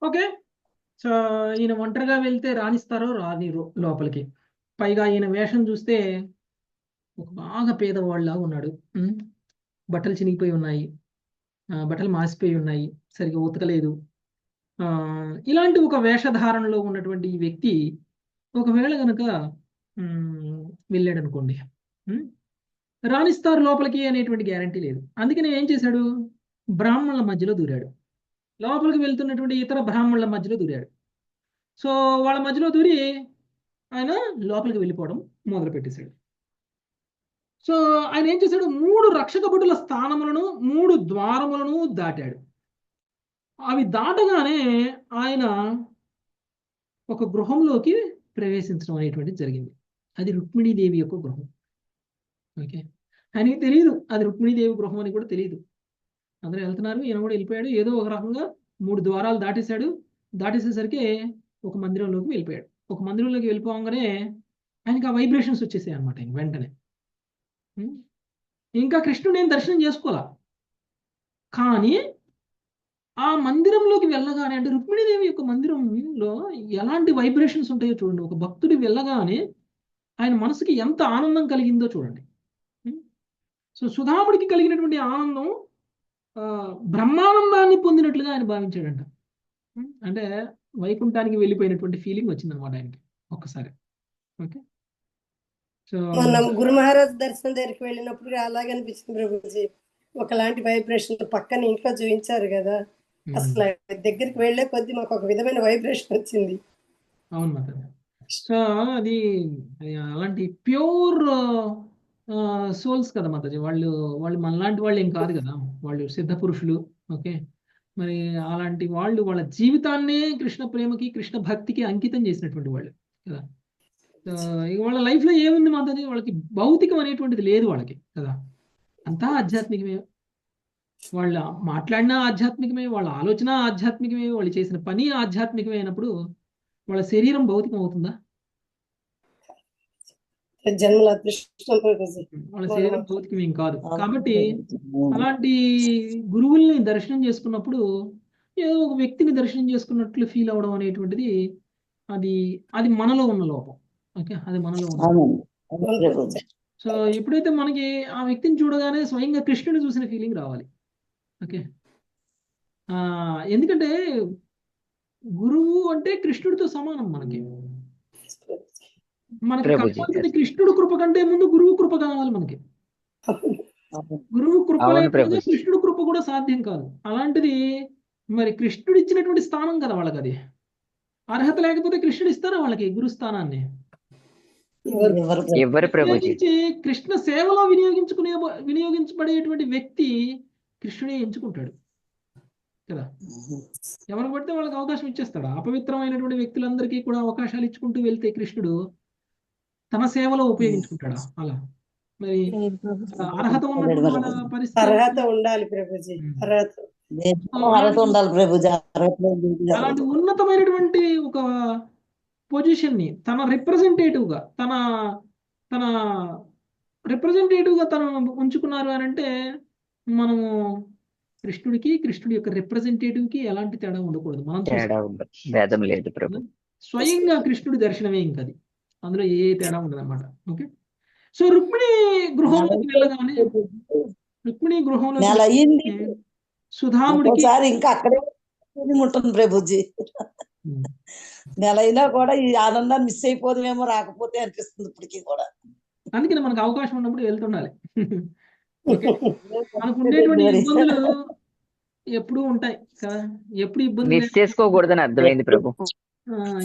ఓకే, సో ఈయన ఒంటరిగా వెళ్తే రాణిస్తారో రానిరు లోపలికి. పైగా ఈయన వేషం చూస్తే ఒక బాగా పేదవాళ్ళలా ఉన్నాడు. బట్టలు చినిగిపోయి ఉన్నాయి, బట్టలు మాసిపోయి ఉన్నాయి, సరిగా ఉతకలేదు. ఇలాంటి ఒక వేషధారణలో ఉన్నటువంటి ఈ వ్యక్తి ఒకవేళ కనుక వెళ్ళాడు అనుకోండి, రాణిస్తారు లోపలికి అనేటువంటి గ్యారంటీ లేదు. అందుకని ఏం చేశాడు, బ్రాహ్మణుల మధ్యలో దూరాడు. లోపలికి వెళ్తున్నటువంటి ఇతర బ్రాహ్మణుల మధ్యలో దూరాడు. సో వాళ్ళ మధ్యలో దూరి ఆయన లోపలికి వెళ్ళిపోవడం మొదలు పెట్టేశాడు. సో ఆయన ఏం చేశాడు, 3 రక్షక భటుల స్థానములను 3 ద్వారములను దాటాడు. అవి దాటగానే ఆయన ఒక గృహంలోకి ప్రవేశించడం అనేటువంటిది జరిగింది. అది రుక్మిణీదేవి యొక్క గృహం. ఓకే, ఆయనకి తెలియదు అది రుక్మిణీదేవి గృహం అని కూడా తెలియదు. అందరూ వెళ్తున్నారు, ఈయన కూడా వెళ్ళిపోయాడు. ఏదో ఒక రకంగా 3 ద్వారాలు దాటేశాడు. దాటేసేసరికి ఒక మందిరంలోకి వెళ్ళిపోయాడు. ఒక మందిరంలోకి వెళ్ళిపోగానే ఆయనకి ఆ వైబ్రేషన్స్ వచ్చేసాయి అనమాట. ఆయన వెంటనే ఇంకా కృష్ణుడు నేను దర్శనం చేసుకోవాలా, కానీ ఆ మందిరంలోకి వెళ్ళగానే, అంటే రుక్మిణీదేవి యొక్క మందిరంలో ఎలాంటి వైబ్రేషన్స్ ఉంటాయో చూడండి. ఒక భక్తుడు వెళ్ళగానే ఆయన మనసుకి ఎంత ఆనందం కలిగిందో చూడండి. సో సుధాముడికి కలిగినటువంటి ఆనందం బ్రహ్మానందాన్ని పొందినట్లుగా ఆయన భావించాడంట. అంటే వైకుంఠానికి వెళ్ళిపోయినటువంటి ఫీలింగ్ వచ్చింది అనమాట ఆయనకి ఒక్కసారి. ఓకే, సో మనం గురు మహారాజ్ దర్శనం దగ్గరికి వెళ్ళినప్పుడు అలాగే అనిపించింది ప్రభుజీ. ఒకలాంటి వైబ్రేషన్ పక్కన ఇంట్లో చూపించారు కదా, అసలు దగ్గరికి వెళ్లే కొద్ది మాకు ఒక విధమైన వైబ్రేషన్ వచ్చింది. అవును మాత. సో అది అలాంటి ప్యూర్ సోల్స్ కదా మాతాజీ. వాళ్ళు మనలాంటి వాళ్ళు ఏం కాదు కదా, వాళ్ళు సిద్ధ పురుషులు. ఓకే, మరి అలాంటి వాళ్ళు వాళ్ళ జీవితాన్నే కృష్ణ ప్రేమకి కృష్ణ భక్తికి అంకితం చేసినటువంటి వాళ్ళు కదా. ఇక వాళ్ళ లైఫ్లో ఏముంది మాతాజీ, వాళ్ళకి భౌతికం అనేటువంటిది లేదు వాళ్ళకి కదా, అంతా ఆధ్యాత్మికమే. వాళ్ళ మాట్లాడిన ఆధ్యాత్మికమే, వాళ్ళ ఆలోచన ఆధ్యాత్మికమే, వాళ్ళు చేసిన పని ఆధ్యాత్మికమే అయినప్పుడు వాళ్ళ శరీరం భౌతికం అవుతుందా? జన్మల అదృష్టం ప్రభుజీ. వాళ్ళ శరీరం భౌతికమేం కాదు. కాబట్టి అలాంటి గురువుల్ని దర్శనం చేసుకున్నప్పుడు ఏదో ఒక వ్యక్తిని దర్శనం చేసుకున్నట్లు ఫీల్ అవడం అనేటువంటిది అది అది మనలో ఉన్న లోపం. ఓకే, అది మనలో ఉన్న సో ఎప్పుడైతే మనకి ఆ వ్యక్తిని చూడగానే స్వయంగా కృష్ణుని చూసిన ఫీలింగ్ రావాలి. ఓకే, ఎందుకంటే గురువు అంటే కృష్ణుడితో సమానం. మనకి కావాల్సింది కృష్ణుడు కృప కంటే ముందు గురువు కృప కావాలి మనకి. గురువు కృప లేకపోతే కృష్ణుడు కృప కూడా సాధ్యం కాదు. అలాంటిది మరి కృష్ణుడు ఇచ్చినటువంటి స్థానం కదా వాళ్ళకి. అది అర్హత లేకపోతే కృష్ణుడు ఇస్తారా వాళ్ళకి గురు స్థానాన్ని? కృష్ణ సేవలో వినియోగించబడేటువంటి వ్యక్తి కృష్ణుడే ఎంచుకుంటాడు కదా. ఎవరు పడితే వాళ్ళకి అవకాశం ఇచ్చేస్తాడు. అపవిత్రమైనటువంటి వ్యక్తులందరికీ కూడా అవకాశాలు ఇచ్చుకుంటూ వెళ్తే కృష్ణుడు తన సేవలో ఉపయోగించుకుంటాడా? అలా మరి అర్హత ఉన్నటువంటి పరిస్థితి అర్హత ఉండాలి ప్రభుజీ. అలాంటి ఉన్నతమైనటువంటి ఒక పొజిషన్ ని తన రిప్రజెంటేటివ్ గా తన తను ఉంచుకున్నారు అని అంటే మనము కృష్ణుడి యొక్క రిప్రజెంటేటివ్ కి ఎలాంటి తేడా ఉండకూడదు. మనం భేదం లేదు ప్రభు. స్వయంగా కృష్ణుడి దర్శనమే ఇంకది, అందులో ఏ తేడా ఉండదన్నమాట. ఓకే, సో రుక్మిణి గృహంలోకి వెళ్ళగానే సుధాముడికి ఇంకా అక్కడే ఉంటుంది ప్రభుజీ. నెల అయినా కూడా ఈ ఆనందాన్ని మిస్ అయిపోదేమో రాకపోతే అనిపిస్తుంది ఇప్పటికీ కూడా. అందుకని మనకు అవకాశం ఉన్నప్పుడు వెళ్తుండాలి. మనకు ఉండేటువంటి ఇబ్బందులు ఎప్పుడూ ఉంటాయి కదా. ఎప్పుడు ఇబ్బంది మిస్ చేసుకోకూడదని అర్థమైంది ప్రభు.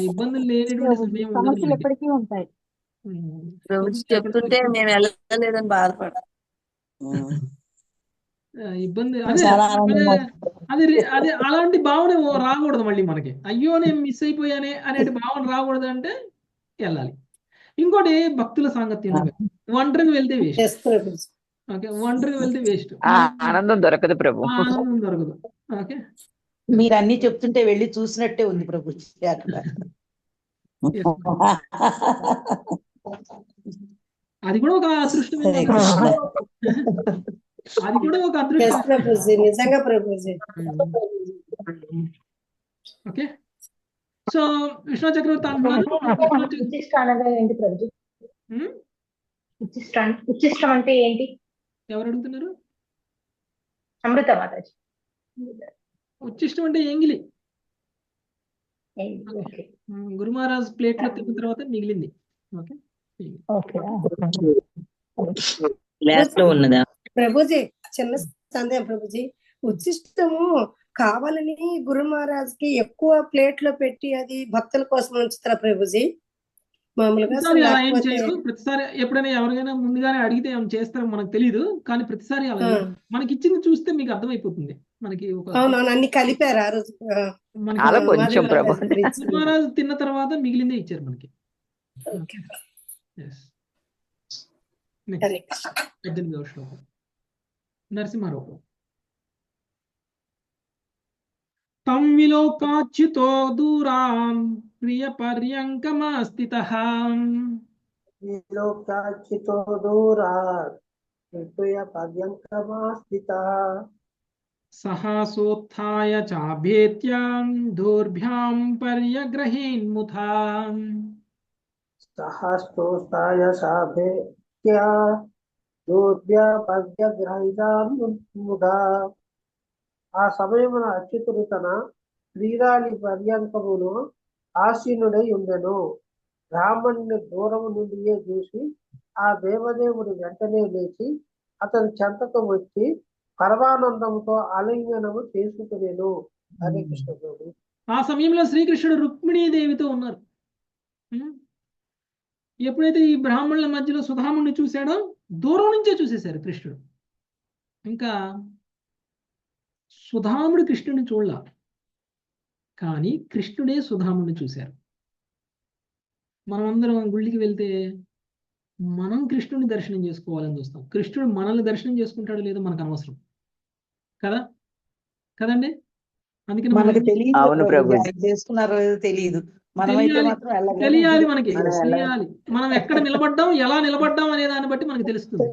ఇబ్బందులు లేనటువంటి సమయం ఉండదు. ఎప్పటికీ ఉంటాయి. చెప్తుంటే మేము వెళ్ళలేదని బాధపడ ఇబ్బంది అదే అలాంటి భావన రాకూడదు మళ్ళీ మనకి. అయ్యో నేను మిస్ అయిపోయానే అనే భావన రాకూడదు అంటే వెళ్ళాలి. ఇంకోటి భక్తుల సాంగత్యం. ఒంటరిగా వెళ్తే వేస్ట్. ఓకే, ఒంటరిగా వెళ్తే వేస్ట్, ఆనందం దొరకదు ప్రభు. ఆనందం దొరకదు. ఓకే, మీరు అన్ని చెప్తుంటే వెళ్ళి చూసినట్టే ఉంది ప్రభు. అది కూడా ఒక అదృష్టమే. అది కూడా ఒక అదృష్టం నిజంగా ప్రభుజీ. ఓకే, సో విష్ణు చక్రవర్తి ఉచ్చిష్టం అంటే ఏంటి? ఎవరు అడుగుతున్నారు? అమృత మాతాజీ. ఉచ్చిష్టం అంటే ఎంగిలి. గురు మహారాజ్ ప్లేట్ లో తిన్న తర్వాత మిగిలింది. ప్రభుజీ చిన్న సందేహం ప్రభుజీ. ఉచ్చిష్టము కావాలని గురు మహారాజ్ కి ఎక్కువ ప్లేట్ లో పెట్టి అది భక్తుల కోసం ఉంచుతారా ప్రభుజీ? మామూలుగా ప్రతిసారి ఎప్పుడైనా ఎవరికైనా ముందుగానే అడిగితే ఏమైనా చేస్తారో మనకు తెలియదు. కానీ ప్రతిసారి అలా మనకి ఇచ్చింది చూస్తే మీకు అర్థమైపోతుంది. మనకి అన్ని కలిపారు ఆ రోజు. మహారాజు తిన్న తర్వాత మిగిలిందే ఇచ్చారు మనకి. 18వ శ్లోకం నరసింహారావు. తం విలోకాచ్యుతో దూరాం ప్రియ పర్యంకమాస్థితః సహాసోత్థాయ చాభేత్యాం దోర్భ్యాం పర్యగ్రహేన్ముథాం. ఆ సమయమున అచ్యుతుడు తన ప్రియురాలి పర్యంకమును ఆసీనుడై ఉండెను. బ్రాహ్మణుని దూరము నుండియే చూసి ఆ దేవదేవుడు వెంటనే లేచి అతని చెంతకు వచ్చి పరమానందంతో ఆలింగనము చేసుకునేను. హరే కృష్ణ ప్రభు. ఆ సమయంలో శ్రీకృష్ణుడు రుక్మిణీదేవితో ఉన్నారు. ఎప్పుడైతే ఈ బ్రాహ్మణుల మధ్యలో సుధాముడిని చూశాడో దూరం నుంచే చూసేశారు కృష్ణుడు. ఇంకా సుధాముడు కృష్ణుడిని చూడలా, కానీ కృష్ణుడే సుధాముడిని చూశారు. మనమందరం గుళ్ళకి వెళ్తే మనం కృష్ణుడిని దర్శనం చేసుకోవాలని చూస్తాం. కృష్ణుడు మనల్ని దర్శనం చేసుకుంటాడో లేదో మనకు అనవసరం. కదా కదండి. అందుకని మనకు తెలియదు అవును ప్రభుజీ, ప్రభుజీ. ఆయన చేసుకున్నారో లేదో తెలియదు. మనమైతే తెలియాలి మాత్రం వెళ్ళగానే తెలియాలి మనకి మనం ఎలా తెలియాలి. మనం ఎక్కడ నిలబడ్డాం, ఎలా నిలబడ్డాం అనే దాన్ని బట్టి మనకి తెలుస్తుంది.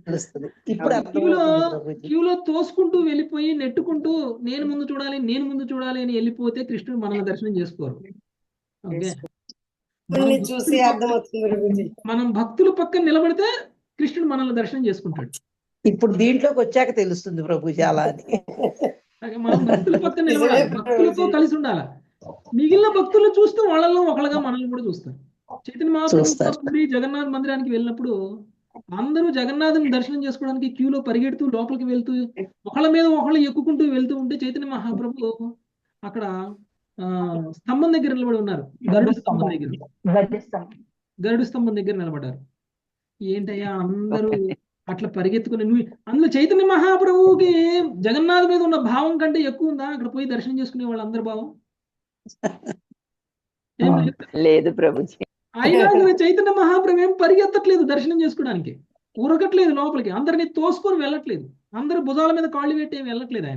తెలుస్తుంది. ఇప్పుడు క్యూలో అర్థమవుతుంది ప్రభుజీ. క్యూలో తోసుకుంటూ వెళ్ళిపోయి నెట్టుకుంటూ నేను ముందు చూడాలి అని వెళ్ళిపోతే కృష్ణుడు మనల్ని దర్శనం చేసుకోరు. ఓకే, మనం చూసి అర్థమవుతుంది ప్రభుజీ. మనం భక్తుల పక్కన నిలబడితే కృష్ణుడు మనల్ని దర్శనం చేసుకుంటాడు. ఇప్పుడు దీంట్లోకి వచ్చాక తెలుస్తుంది ప్రభుజీ అలా అని. మనం భక్తుల పక్కన నిలబడాలి, భక్తులతో కలిసి ఉండాలి. మిగిలిన భక్తులు చూస్తూ వాళ్ళలో ఒకళ్ళగా మనల్ని కూడా చూస్తారు. చైతన్య మహాప్రభు జగన్నాథ్ మందిరానికి వెళ్ళినప్పుడు అందరూ జగన్నాథుని దర్శనం చేసుకోవడానికి క్యూలో పరిగెడుతూ లోపలికి వెళ్తూ ఒకళ్ళ మీద ఒకళ్ళు ఎక్కుకుంటూ వెళ్తూ ఉంటే చైతన్య మహాప్రభు అక్కడ స్తంభం దగ్గర నిలబడి ఉన్నారు. గరుడు స్తంభం దగ్గర నిలబడ్డారు. ఏంటయ్యా అందరూ అట్లా పరిగెత్తుకుని నువ్వు అందులో చైతన్య మహాప్రభువుకి జగన్నాథ్ మీద ఉన్న భావం కంటే ఎక్కువ ఉందా అక్కడ పోయి దర్శనం చేసుకునే వాళ్ళందరి భావం? లేదు ప్రభుజీ. అయినా కూడా చైతన్య మహాప్రభు ఏం పరిగెత్తట్లేదు దర్శనం చేసుకోవడానికి, ఉరకట్లేదు లోపలికి, అందరినీ తోసుకొని వెళ్ళట్లేదు, అందరు భుజాల మీద కాళ్ళు పెట్టి ఏమి వెళ్ళట్లేదు.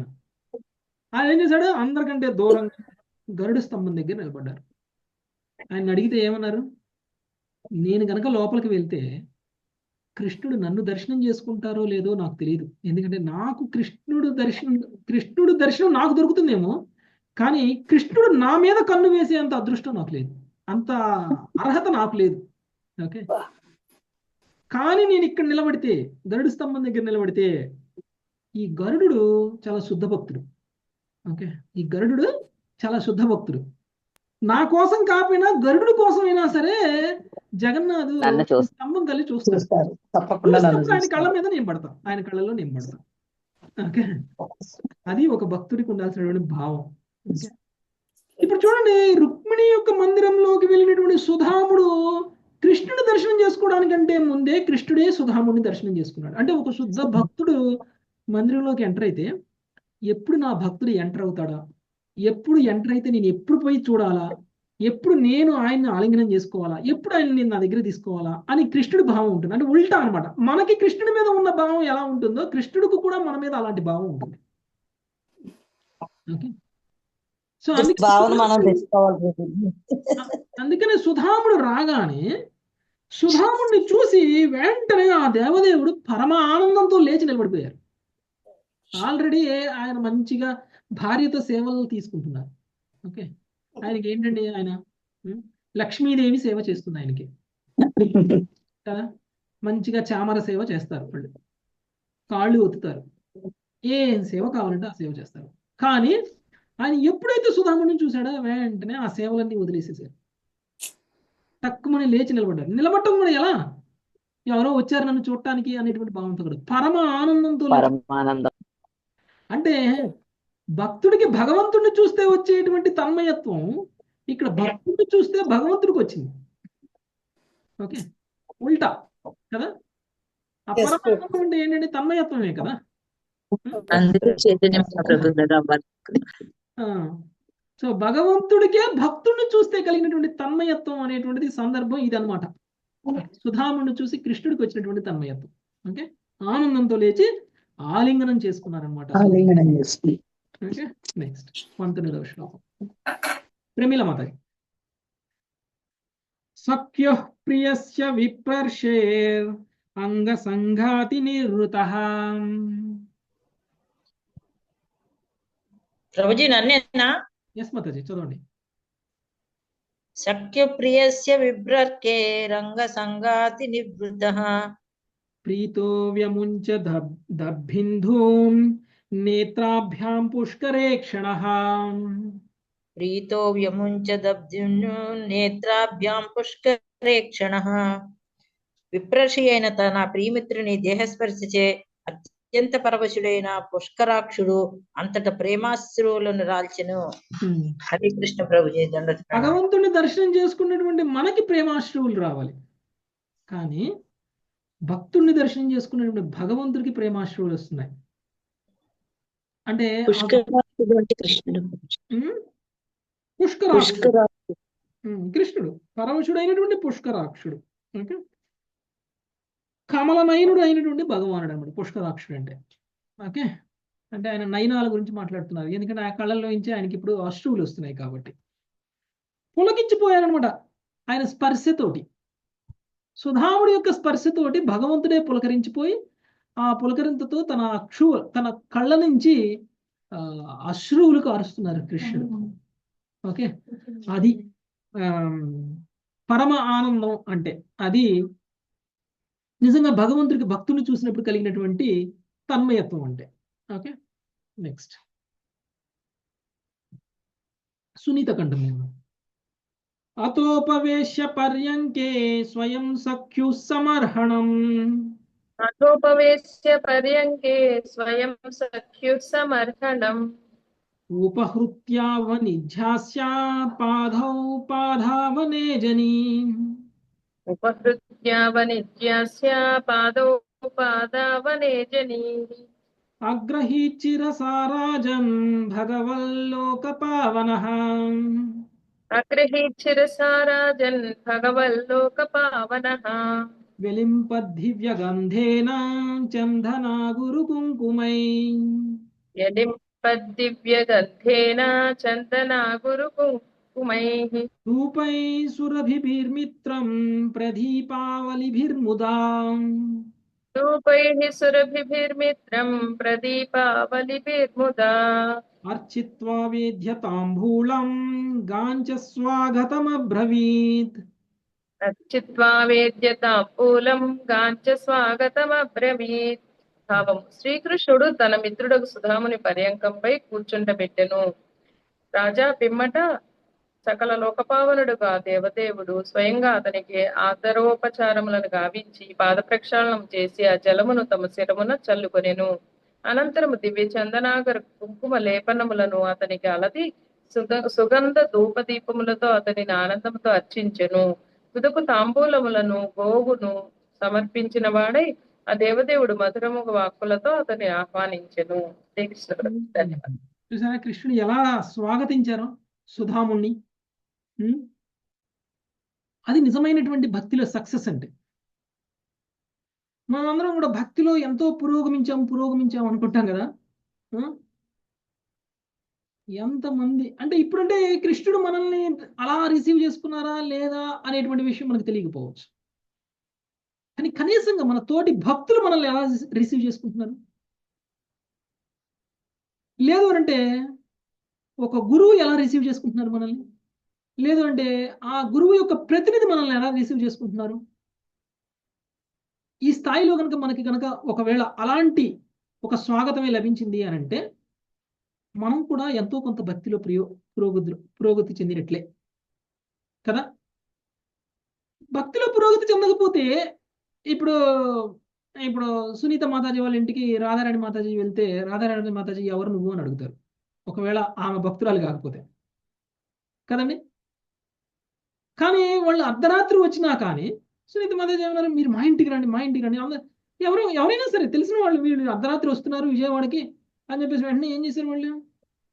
ఆయన ఏం చేశాడు, అందరికంటే దూరంగా గరుడు స్తంభం దగ్గర నిలబడ్డారు. ఆయన అడిగితే ఏమన్నారు, నేను గనక లోపలికి వెళ్తే కృష్ణుడు నన్ను దర్శనం చేసుకుంటారో లేదో నాకు తెలియదు. ఎందుకంటే నాకు కృష్ణుడు దర్శనం నాకు దొరుకుతుందేమో, కానీ కృష్ణుడు నా మీద కన్ను వేసే అంత అదృష్టం నాకు లేదు, అంత అర్హత నాకు లేదు. ఓకే, కానీ నేను ఇక్కడ నిలబడితే గరుడు స్తంభం దగ్గర నిలబడితే ఈ గరుడు చాలా శుద్ధ భక్తుడు. ఓకే, ఈ గరుడు చాలా శుద్ధ భక్తుడు. నా కోసం కాకపోయినా గరుడు కోసమైనా సరే జగన్నాథు స్తంభం కలిసి చూస్తారు. ఆయన కళ్ళ మీద నేను పడతాను, ఆయన కళ్ళలో నేను పడతాను. ఓకే, అది ఒక భక్తుడికి ఉండాల్సినటువంటి భావం. ఇప్పుడు చూడండి, రుక్మిణి యొక్క మందిరంలోకి వెళ్ళినటువంటి సుధాముడు కృష్ణుడి దర్శనం చేసుకోవడానికంటే ముందే కృష్ణుడే సుధాముడిని దర్శనం చేసుకున్నాడు. అంటే ఒక శుద్ధ భక్తుడు మందిరంలోకి ఎంటర్ అయితే ఎప్పుడు నా భక్తుడు ఎంటర్ అవుతాడా, ఎప్పుడు ఎంటర్ అయితే నేను ఎప్పుడు పోయి చూడాలా, ఎప్పుడు నేను ఆయన్ని ఆలింగనం చేసుకోవాలా, ఎప్పుడు ఆయన నేను నా దగ్గర తీసుకోవాలా అని కృష్ణుడి భావం ఉంటుంది. అంటే ఉల్టా అనమాట. మనకి కృష్ణుడి మీద ఉన్న భావం ఎలా ఉంటుందో కృష్ణుడికి కూడా మన మీద అలాంటి భావం ఉంటుంది. ఓకే, సో అందుకనే సుధాముడు రాగానే సుధాముడిని చూసి వెంటనే ఆ దేవదేవుడు పరమ ఆనందంతో లేచి నిలబడిపోయారు. ఆల్రెడీ ఆయన మంచిగా భార్యతో సేవలు తీసుకుంటున్నారు. ఓకే, ఆయనకి ఏంటండి, ఆయన లక్ష్మీదేవి సేవ చేస్తుంది ఆయనకి కదా, మంచిగా చామర సేవ చేస్తారు, వాళ్ళు కాళ్ళు ఒత్తుతారు, ఏం సేవ కావాలంటే ఆ సేవ చేస్తారు. కానీ ఆయన ఎప్పుడైతే సుధాముడిని చూశాడో వెంటనే ఆ సేవలన్నీ వదిలేసేసారు, తక్కువని లేచి నిలబడ్డారు. నిలబడటం కూడా ఎలా, ఎవరో వచ్చారు నన్ను చూడటానికి అనేటువంటి భావంతో కూడా పరమ ఆనందంతో. అంటే భక్తుడికి భగవంతుడిని చూస్తే వచ్చేటువంటి తన్మయత్వం ఇక్కడ భక్తుడిని చూస్తే భగవంతుడికి వచ్చింది. ఓకే, ఉల్టా కదా. ఆ పరమాత్మ అంటే ఏంటంటే తన్మయత్వమే కదా. సో భగవంతుడికే భక్తుడిని చూస్తే కలిగినటువంటి తన్మయత్వం అనేటువంటిది సందర్భం ఇదనమాట. సుధాముడిని చూసి కృష్ణుడికి వచ్చినటువంటి తన్మయత్వం. ఓకే, ఆనందంతో లేచి ఆలింగనం చేసుకున్నారనమాట. ఓకే, నెక్స్ట్ 19వ శ్లోకం ప్రమీల మాతాజీ. సఖ్య ప్రియస్య విప్రర్షేర్ అంగ సంఘాతి నివృతః. ప్రభుజీ నన్నేనా? ఎస్ మాతాజీ, చదవండి. సఖ్య ప్రియస్య విభ్రర్కే రంగ సంగాతి నివృతః. ప్రీతో వ్యముంచ దబ్బింధూన్ నేత్రాభ్యాం పుష్కరే క్షణః. ప్రీతో వ్యముంచ దబ్ధింధూన్ నేత్రాభ్యాం పుష్కరే క్షణః. విప్రర్షి అయిన తన ప్రియమిత్రుని దేహస్పర్శిచే అత్యంత పరవశుడైన పుష్కరాక్షుడు అంతట ప్రేమాశ్రువులను రాల్చెను. హరే కృష్ణ ప్రభుజీ. భగవంతుని దర్శనం చేసుకున్నటువంటి మనకి ప్రేమాశ్రువులు రావాలి, కానీ భక్తుడిని దర్శనం చేసుకున్నటువంటి భగవంతుడికి ప్రేమాశ్రువులు వస్తున్నాయి. అంటే కృష్ణుడు పరవశుడైనటువంటి పుష్కరాక్షుడు. ఓకే, కమలనయనుడు అయినటువంటి భగవానుడు అన్నమాట పుష్కరాక్షుడు అంటే. ఓకే, అంటే ఆయన నయనాల గురించి మాట్లాడుతున్నారు, ఎందుకంటే ఆ కళ్ళల్లో నుంచి ఆయనకి ఇప్పుడు అశ్రువులు వస్తున్నాయి కాబట్టి. పులకించిపోయారనమాట ఆయన స్పర్శతోటి. సుధాముడి యొక్క స్పర్శతోటి భగవంతుడే పులకరించిపోయి ఆ పులకరింతతో తన కళ్ళ నుంచి అశ్రువులు కారుస్తున్నారు కృష్ణుడు. ఓకే, అది పరమ ఆనందం అంటే. అది నిజంగా భగవంతుడికి భక్తుని చూసినప్పుడు కలిగినటువంటి తన్మయత్వం అంటే. ఓకే, నెక్స్ట్ సునీత కంఠం. అతోపవేశ్య పర్యంకే స్వయం సఖ్యు సమర్హణం అతోపవేశ్య పర్యంకే స్వయం సఖ్యుః సమర్హణం ఉపహృత్యావనిధ్యాస్య పాదౌ పాదావనే జనీ ఉపహృత్యావనిత్యాస్య పాదౌ పాదావనే జనీ అగ్రహీచిరసారాజం భగవల్లోకపావనః అగ్రహీచ్చిరసారాజన్ భగవల్లోకపావనః వెలింపద్దివ్యగంధేన చందనా గురుకుంకుమై యలింపద్దివ్యగంధేన చందనా గురుకుంకుమైః ధూపై సురభిర్మిత్రం ప్రదీపావలిభిర్ముదా ధూపైః సురభిర్మిత్రం ప్రదీపావలిభిర్ముదా అర్చిత్వా వేద్యతాంబూలం గాంచ స్వాగతమబ్రవీత్ అర్చిత్వా వేద్యతాంబూలం గాంచ స్వాగతమబ్రవీత్. భావం: శ్రీకృష్ణుడు తన మిత్రుడకు సుధాముని పర్యంకంపై కూర్చుండబెట్టెను. రాజా పిమ్మట సకల లోకపావనుడుగా దేవదేవుడు స్వయంగా అతనికి ఆదరోపచారములను గావించి పాద ప్రక్షాళనం చేసి ఆ జలమును తమ శిరమున చల్లుకొనెను. అనంతరము దివ్య చందనాగర కుంకుమ లేపనములను అతనికి అలది సుగంధ ధూపదీపములతో అతనిని ఆనందంతో అర్చించెను. తుదకు తాంబూలములను గోవును సమర్పించిన వాడై ఆ దేవదేవుడు మధురము వాక్కులతో అతన్ని ఆహ్వానించెను. శ్రీకృష్ణుడు. ధన్యవాదాలు. చూసారా కృష్ణుడు ఎలా స్వాగతించారో సుధాముణ్ణి. అది నిజమైనటువంటి భక్తిలో సక్సెస్ అంటే. మనందరం కూడా భక్తిలో ఎంతో పురోగమించాం అనుకుంటాం కదా. ఎంతమంది అంటే ఇప్పుడంటే కృష్ణుడు మనల్ని అలా రిసీవ్ చేసుకున్నారా లేదా అనేటువంటి విషయం మనకు తెలియకపోవచ్చు. కానీ కనీసంగా మన తోటి భక్తులు మనల్ని ఎలా రిసీవ్ చేసుకుంటున్నారు? లేదు అంటే ఒక గురువు ఎలా రిసీవ్ చేసుకుంటున్నారు మనల్ని? లేదు అంటే ఆ గురువు యొక్క ప్రతినిధి మనల్ని ఎలా రిసీవ్ చేసుకుంటున్నారు? ఈ స్థాయిలో మనకి ఒకవేళ అలాంటి ఒక స్వాగతమే లభించింది అని అంటే మనం కూడా ఎంతో కొంత భక్తిలో పురోగతి చెందినట్లే కదా. భక్తిలో పురోగతి చెందకపోతే ఇప్పుడు సునీత మాతాజీ వాళ్ళ ఇంటికి రాధారాణి మాతాజీ వెళ్తే రాధారాణి మాతాజీ ఎవరు నువ్వు అని అడుగుతారు, ఒకవేళ ఆమె భక్తురాలు కాకపోతే కదండి. కానీ వాళ్ళు అర్ధరాత్రి వచ్చినా కానీ సునీత మాతాజీ ఏమన్నారు, మీరు మా ఇంటికి రండి ఎవరైనా సరే తెలిసిన వాళ్ళు మీరు అర్ధరాత్రి వస్తున్నారు విజయవాడకి అని చెప్పేసి వెంటనే ఏం చేశారు, వాళ్ళు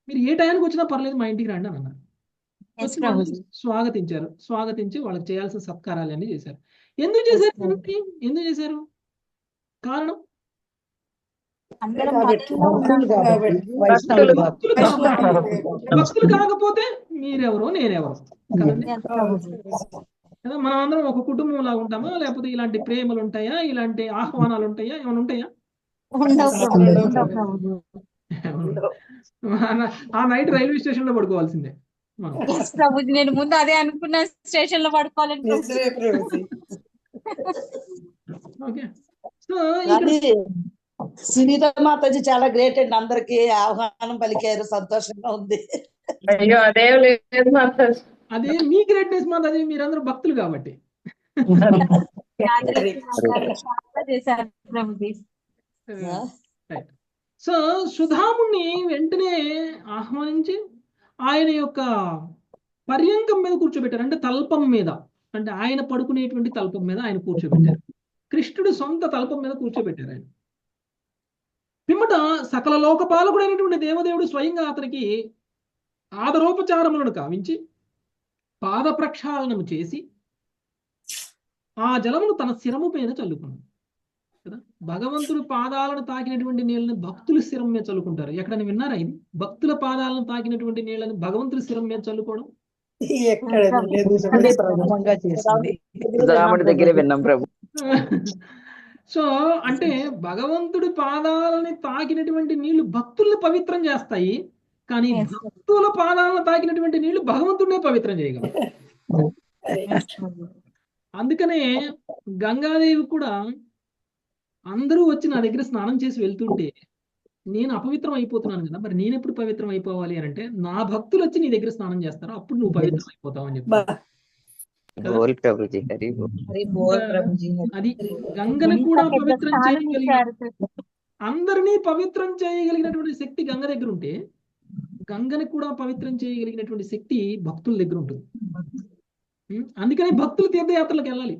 మీరు ఏ టైంకి వచ్చినా పర్లేదు మా ఇంటికి రండి అని అన్నారు. స్వాగతించి వాళ్ళకి చేయాల్సిన సత్కారాలన్నీ చేశారు. ఎందుకు చేశారు? కారణం భక్తులు కాకపోతే మీరెవరో నేనెవరో కదండి. మనం అందరం ఒక కుటుంబం లాగా ఉంటామా, లేకపోతే ఇలాంటి ప్రేమలు ఉంటాయా, ఇలాంటి ఆహ్వానాలు ఉంటాయా, ఏమైనా ఉంటాయా? ఆ నైట్ రైల్వే స్టేషన్ లో పడుకోవాల్సిందే. నేను ముందు అదే అనుకున్న, స్టేషన్ లో పడుకోవాలని. ఓకే, సో సునీత మాతాజీ చాలా గ్రేట్ అండి, అందరికి ఆహ్వానం పలికారు, సంతోషంగా ఉంది. అయ్యో అదేం లేదు మాతాజీ, అదే మీ గ్రేట్నెస్ మాతాజీ, మీరందరూ భక్తులు కాబట్టి. సో సుధాముణ్ణి వెంటనే ఆహ్వానించి ఆయన యొక్క పర్యంకం మీద కూర్చోబెట్టారు. అంటే తల్పం మీద, అంటే ఆయన పడుకునేటువంటి తల్పం మీద ఆయన కూర్చోబెట్టారు. కృష్ణుడు సొంత తల్పం మీద కూర్చోబెట్టారు ఆయన. పిమ్మట సకల లోకపాలకుడైనటువంటి దేవదేవుడు స్వయంగా అతనికి ఆదరోపచారములను కావించి పాద ప్రక్షాళనము చేసి ఆ జలమును తన శిరము పైన చల్లుకున్నాడు. కదా. భగవంతుడు పాదాలను తాకినటువంటి నీళ్ళని భక్తులు శిరం మీద చల్లుకుంటారు. ఎక్కడైనా విన్నారా ఇది? భక్తుల పాదాలను తాకినటువంటి నీళ్ళని భగవంతుడి శిరం మీద చల్లుకోవడం ఎక్కడ లేదు అదే ప్రథమంగా చేసింది. రాముడి దగ్గరే విన్నాం ప్రభు. సో అంటే భగవంతుడి పాదాలని తాకినటువంటి నీళ్లు భక్తుల్ని పవిత్రం చేస్తాయి, కానీ భక్తుల పాదాలను తాకినటువంటి నీళ్లు భగవంతుడినే పవిత్రం చేయగలరు. అందుకనే గంగాదేవి కూడా అందరూ వచ్చి నా దగ్గర స్నానం చేసి వెళ్తుంటే నేను అపవిత్రం అయిపోతున్నాను కదా, మరి నేను ఎప్పుడు పవిత్రం అయిపోవాలి అని అంటే నా భక్తులు వచ్చి నీ దగ్గర స్నానం చేస్తారు, అప్పుడు నువ్వు పవిత్రం అయిపోతావు అని చెప్తారు. బోల్ ప్రభుజీ, హరి బోల్. అది గంగను కూడా పవిత్రం చేయగలిగిన, అందరినీ పవిత్రం చేయగలిగినటువంటి శక్తి గంగ దగ్గర ఉంటే గంగని కూడా పవిత్రం చేయగలిగినటువంటి శక్తి భక్తుల దగ్గర ఉంటుంది. అందుకని భక్తులు తీర్థయాత్రలకు వెళ్ళాలి,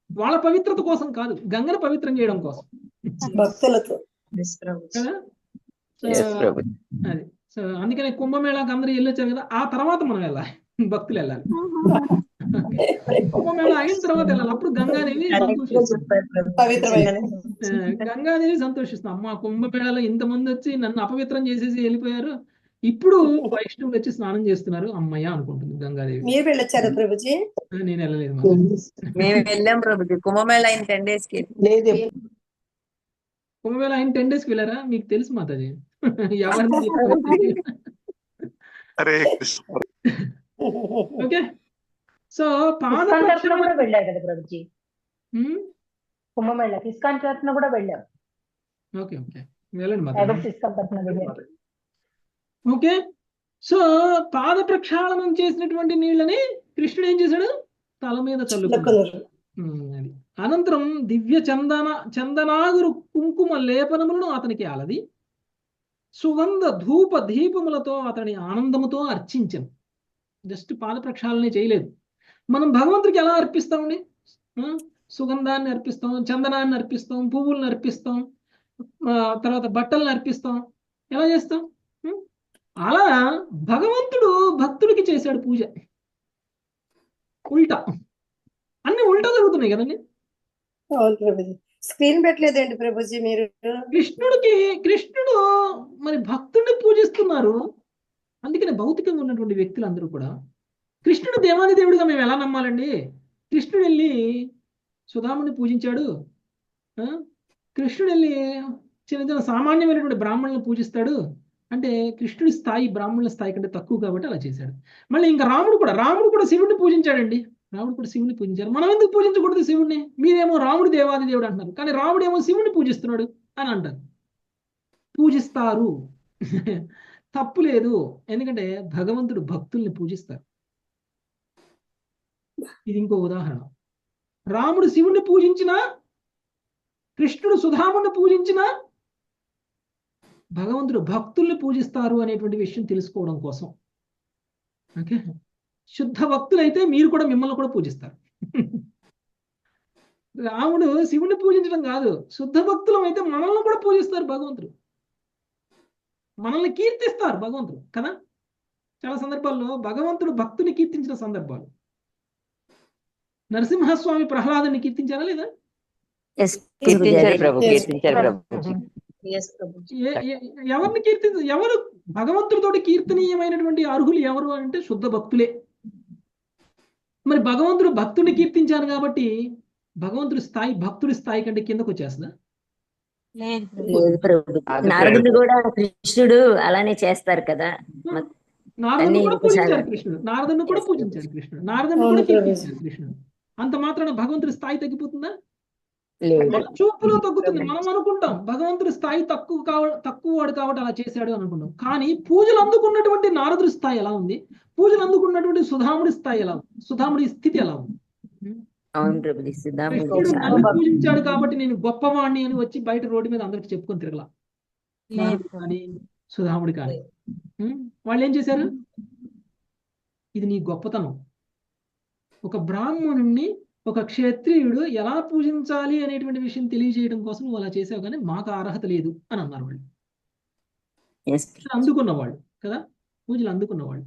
వాళ్ళ పవిత్రత కోసం కాదు, గంగను పవిత్రం చేయడం కోసం భక్తులతో కదా. Yes, ప్రభు. అది సో అందుకనే కుంభమేళాకి అందరూ వెళ్ళొచ్చారు కదా, ఆ తర్వాత మనం వెళ్ళాలి, భక్తులు వెళ్ళాలి. కుంభమేళ అయిన తర్వాత వెళ్ళాలి, అప్పుడు గంగాదేవి గంగాదేవి సంతోషిస్తుంది. అమ్మ కుంభమేళలో ఇంతమంది వచ్చి నన్ను అపవిత్రం చేసేసి వెళ్ళిపోయారు, ఇప్పుడు వైష్ణవులు వచ్చి స్నానం చేస్తున్నారు అమ్మయ్య అనుకుంటుంది గంగాదేవి. మీరు వెళ్ళొచ్చారు ప్రభుజీ? నేను వెళ్ళలేదు. మేము వెళ్ళాం ప్రభుజీ, కుంభమేళ అయిన 10 days కి. లేదు, కుంభమేళ అయిన 10 days కి వెళ్ళారా? మీకు తెలుసు మాతాజీ ఎవరిని. ఓకే, సో ఇస్కాన్ కూడా వెళ్ళారు కదా ప్రభుజీ, కుంభమేళకి ఇస్కాన్ తరఫున కూడా వెళ్ళాం. ఓకే ఓకే వెళ్ళండి మాతాజీ. ఇస్కాన్ తరఫున వెళ్ళారు. ఓకే, సో పాద ప్రక్షాళనం చేసినటువంటి నీళ్ళని కృష్ణుడు ఏం చేశాడు? తల మీద చల్లుకున్నాడు. అది అనంతరం దివ్య చందనాగురు కుంకుమ లేపనములను అతనికి అలది సుగంధ ధూప దీపములతో అతని ఆనందముతో అర్చించను. జస్ట్ పాద ప్రక్షాళనే చేయలేదు. మనం భగవంతుడికి ఎలా అర్పిస్తామండి? సుగంధాన్ని అర్పిస్తాం, చందనాన్ని అర్పిస్తాం, పువ్వులను అర్పిస్తాం, తర్వాత బట్టలను అర్పిస్తాం. ఎలా చేస్తాం? అలా భగవంతుడు భక్తుడికి చేశాడు పూజ. ఉల్టా, అన్ని ఉల్టా జరుగుతున్నాయి కదండి. అవును ప్రభుజీ. స్క్రీన్ పెట్టలేదండి ప్రభుజీ మీరు? కృష్ణుడు మరి భక్తుడిని పూజిస్తున్నారు. అందుకని భౌతికంగా ఉన్నటువంటి వ్యక్తులందరూ కూడా కృష్ణుడు దేవాది దేవుడిగా మేము ఎలా నమ్మాలండి? కృష్ణుడు వెళ్ళి సుధాముని పూజించాడు, కృష్ణుడు వెళ్ళి చిన్న చిన్న సామాన్యమైనటువంటి బ్రాహ్మణులను పూజిస్తాడు అంటే కృష్ణుడి స్థాయి బ్రాహ్మణుల స్థాయి కంటే తక్కువ కాబట్టి అలా చేశాడు. మళ్ళీ ఇంకా రాముడు కూడా శివుడిని పూజించాడండి. రాముడు కూడా శివుని పూజించారు. మనం ఎందుకు పూజించకూడదు శివుడిని? మీరేమో రాముడు దేవాది దేవుడు అంటున్నారు, కానీ రాముడేమో శివుడిని పూజిస్తున్నాడు అని అంటారు. పూజిస్తారు, తప్పు లేదు. ఎందుకంటే భగవంతుడు భక్తుల్ని పూజిస్తారు. ఇది ఇంకో ఉదాహరణ. రాముడు శివుణ్ణి పూజించినా, కృష్ణుడు సుధాముడిని పూజించినా భగవంతుడు భక్తుల్ని పూజిస్తారు అనేటువంటి విషయం తెలుసుకోవడం కోసం. ఓకే, శుద్ధ భక్తులైతే మీరు కూడా మిమ్మల్ని కూడా పూజిస్తారు. రాముడు శివుణ్ణి పూజించడం కాదు, శుద్ధ భక్తులం అయితే మనల్ని కూడా పూజిస్తారు భగవంతుడు, మనల్ని కీర్తిస్తారు భగవంతుడు కదా. చాలా సందర్భాల్లో భగవంతుడు భక్తుని కీర్తించిన సందర్భాలు. నరసింహస్వామి ప్రహ్లాదుని కీర్తించారా లేదా? ఎవరిని ఎవరు భగవంతుడితోటి కీర్తనీయమైనటువంటి అర్హులు ఎవరు అంటే శుద్ధ భక్తులే. మరి భగవంతుడు భక్తుడిని కీర్తించాను కాబట్టి భగవంతుడి స్థాయి భక్తుడి స్థాయి కంటే కిందకు వచ్చేస్తుందా? నారదుడు కూడా కృష్ణుడు అలానే చేస్తారు కదా. నారదుని కూడా పూజించారు కృష్ణుడు, నారదుని కూడా పూజించారు కృష్ణుడు, నారదుని కూడా కీర్తించారు కృష్ణుడు. అంత మాత్రాన భగవంతుడి స్థాయి తగ్గిపోతుందా? చూపులో తగ్గుతుంది. మనం అనుకుంటాం భగవంతుడి స్థాయి తక్కువ వాడు కాబట్టి అలా చేశాడు అనుకుంటాం. కానీ పూజలు అందుకున్నటువంటి నారదుడి స్థాయి ఎలా ఉంది? పూజలు అందుకున్నటువంటి సుధాముడి స్థాయి ఎలా ఉంది? సుధాముడి స్థితి ఎలా ఉంది? నన్ను పూజించాడు కాబట్టి నేను గొప్పవాణ్ణి అని వచ్చి బయట రోడ్డు మీద అందరికి చెప్పుకొని తిరగల. కానీ సుధాముడి కానీ వాళ్ళు ఏం చేశారు? ఇది నీ గొప్పతనం. ఒక బ్రాహ్మణుణ్ణి, ఒక క్షత్రియుడు ఎలా పూజించాలి అనేటువంటి విషయం తెలియజేయడం కోసం నువ్వు అలా చేసావు, కానీ మాకు అర్హత లేదు అని అన్నారు వాళ్ళు. అందుకున్నవాళ్ళు కదా, పూజలు అందుకున్నవాళ్ళు.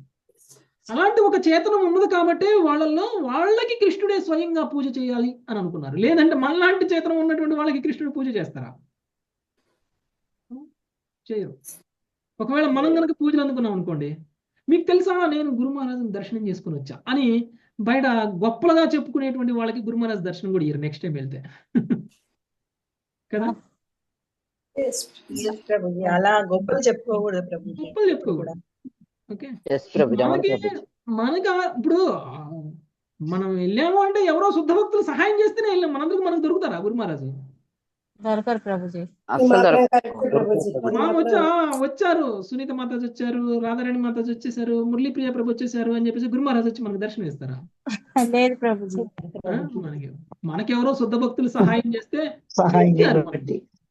అలాంటి ఒక చేతనం ఉన్నది కాబట్టి వాళ్ళకి కృష్ణుడే స్వయంగా పూజ చేయాలి అని అనుకున్నారు. లేదంటే మనలాంటి చేతనం ఉన్నటువంటి వాళ్ళకి కృష్ణుడు పూజ చేస్తారా? చేయరు. ఒకవేళ మనం కనుక పూజలు అందుకున్నాం అనుకోండి, మీకు తెలుసా నేను గురు మహారాజుని దర్శనం చేసుకుని వచ్చా అని బయట గొప్పలుగా చెప్పుకునేటువంటి వాళ్ళకి గురు మహారాజ్ దర్శనం కూడా ఇయ్యరు నెక్స్ట్ టైం వెళ్తే కదా. ప్రభుజీ అలా గొప్పలు చెప్పుకోకూడదు ప్రభుజీ. గొప్పలు చెప్పుకోకూడదు. ఓకే, ఎస్ ప్రభు, మనకి ఇప్పుడు మనం వెళ్ళాము అంటే ఎవరో శుద్ధ భక్తులు సహాయం చేస్తేనే వెళ్ళాం. మనందరికి మనకు దొరుకుతారా గురు మహారాజు? దొరకరు ప్రభుజీ. వచ్చారు, సునీత మాతాజీ వచ్చారు, రాధారాణి మాతాజీ వచ్చేసారు, మురళీప్రియ ప్రభు వచ్చేసారు అని చెప్పేసి గురు మహారాజు వచ్చి మనకు దర్శనం ఇస్తారా? లేదు ప్రభుజీ. మనకెవరో శుద్ధ భక్తులు సహాయం చేస్తే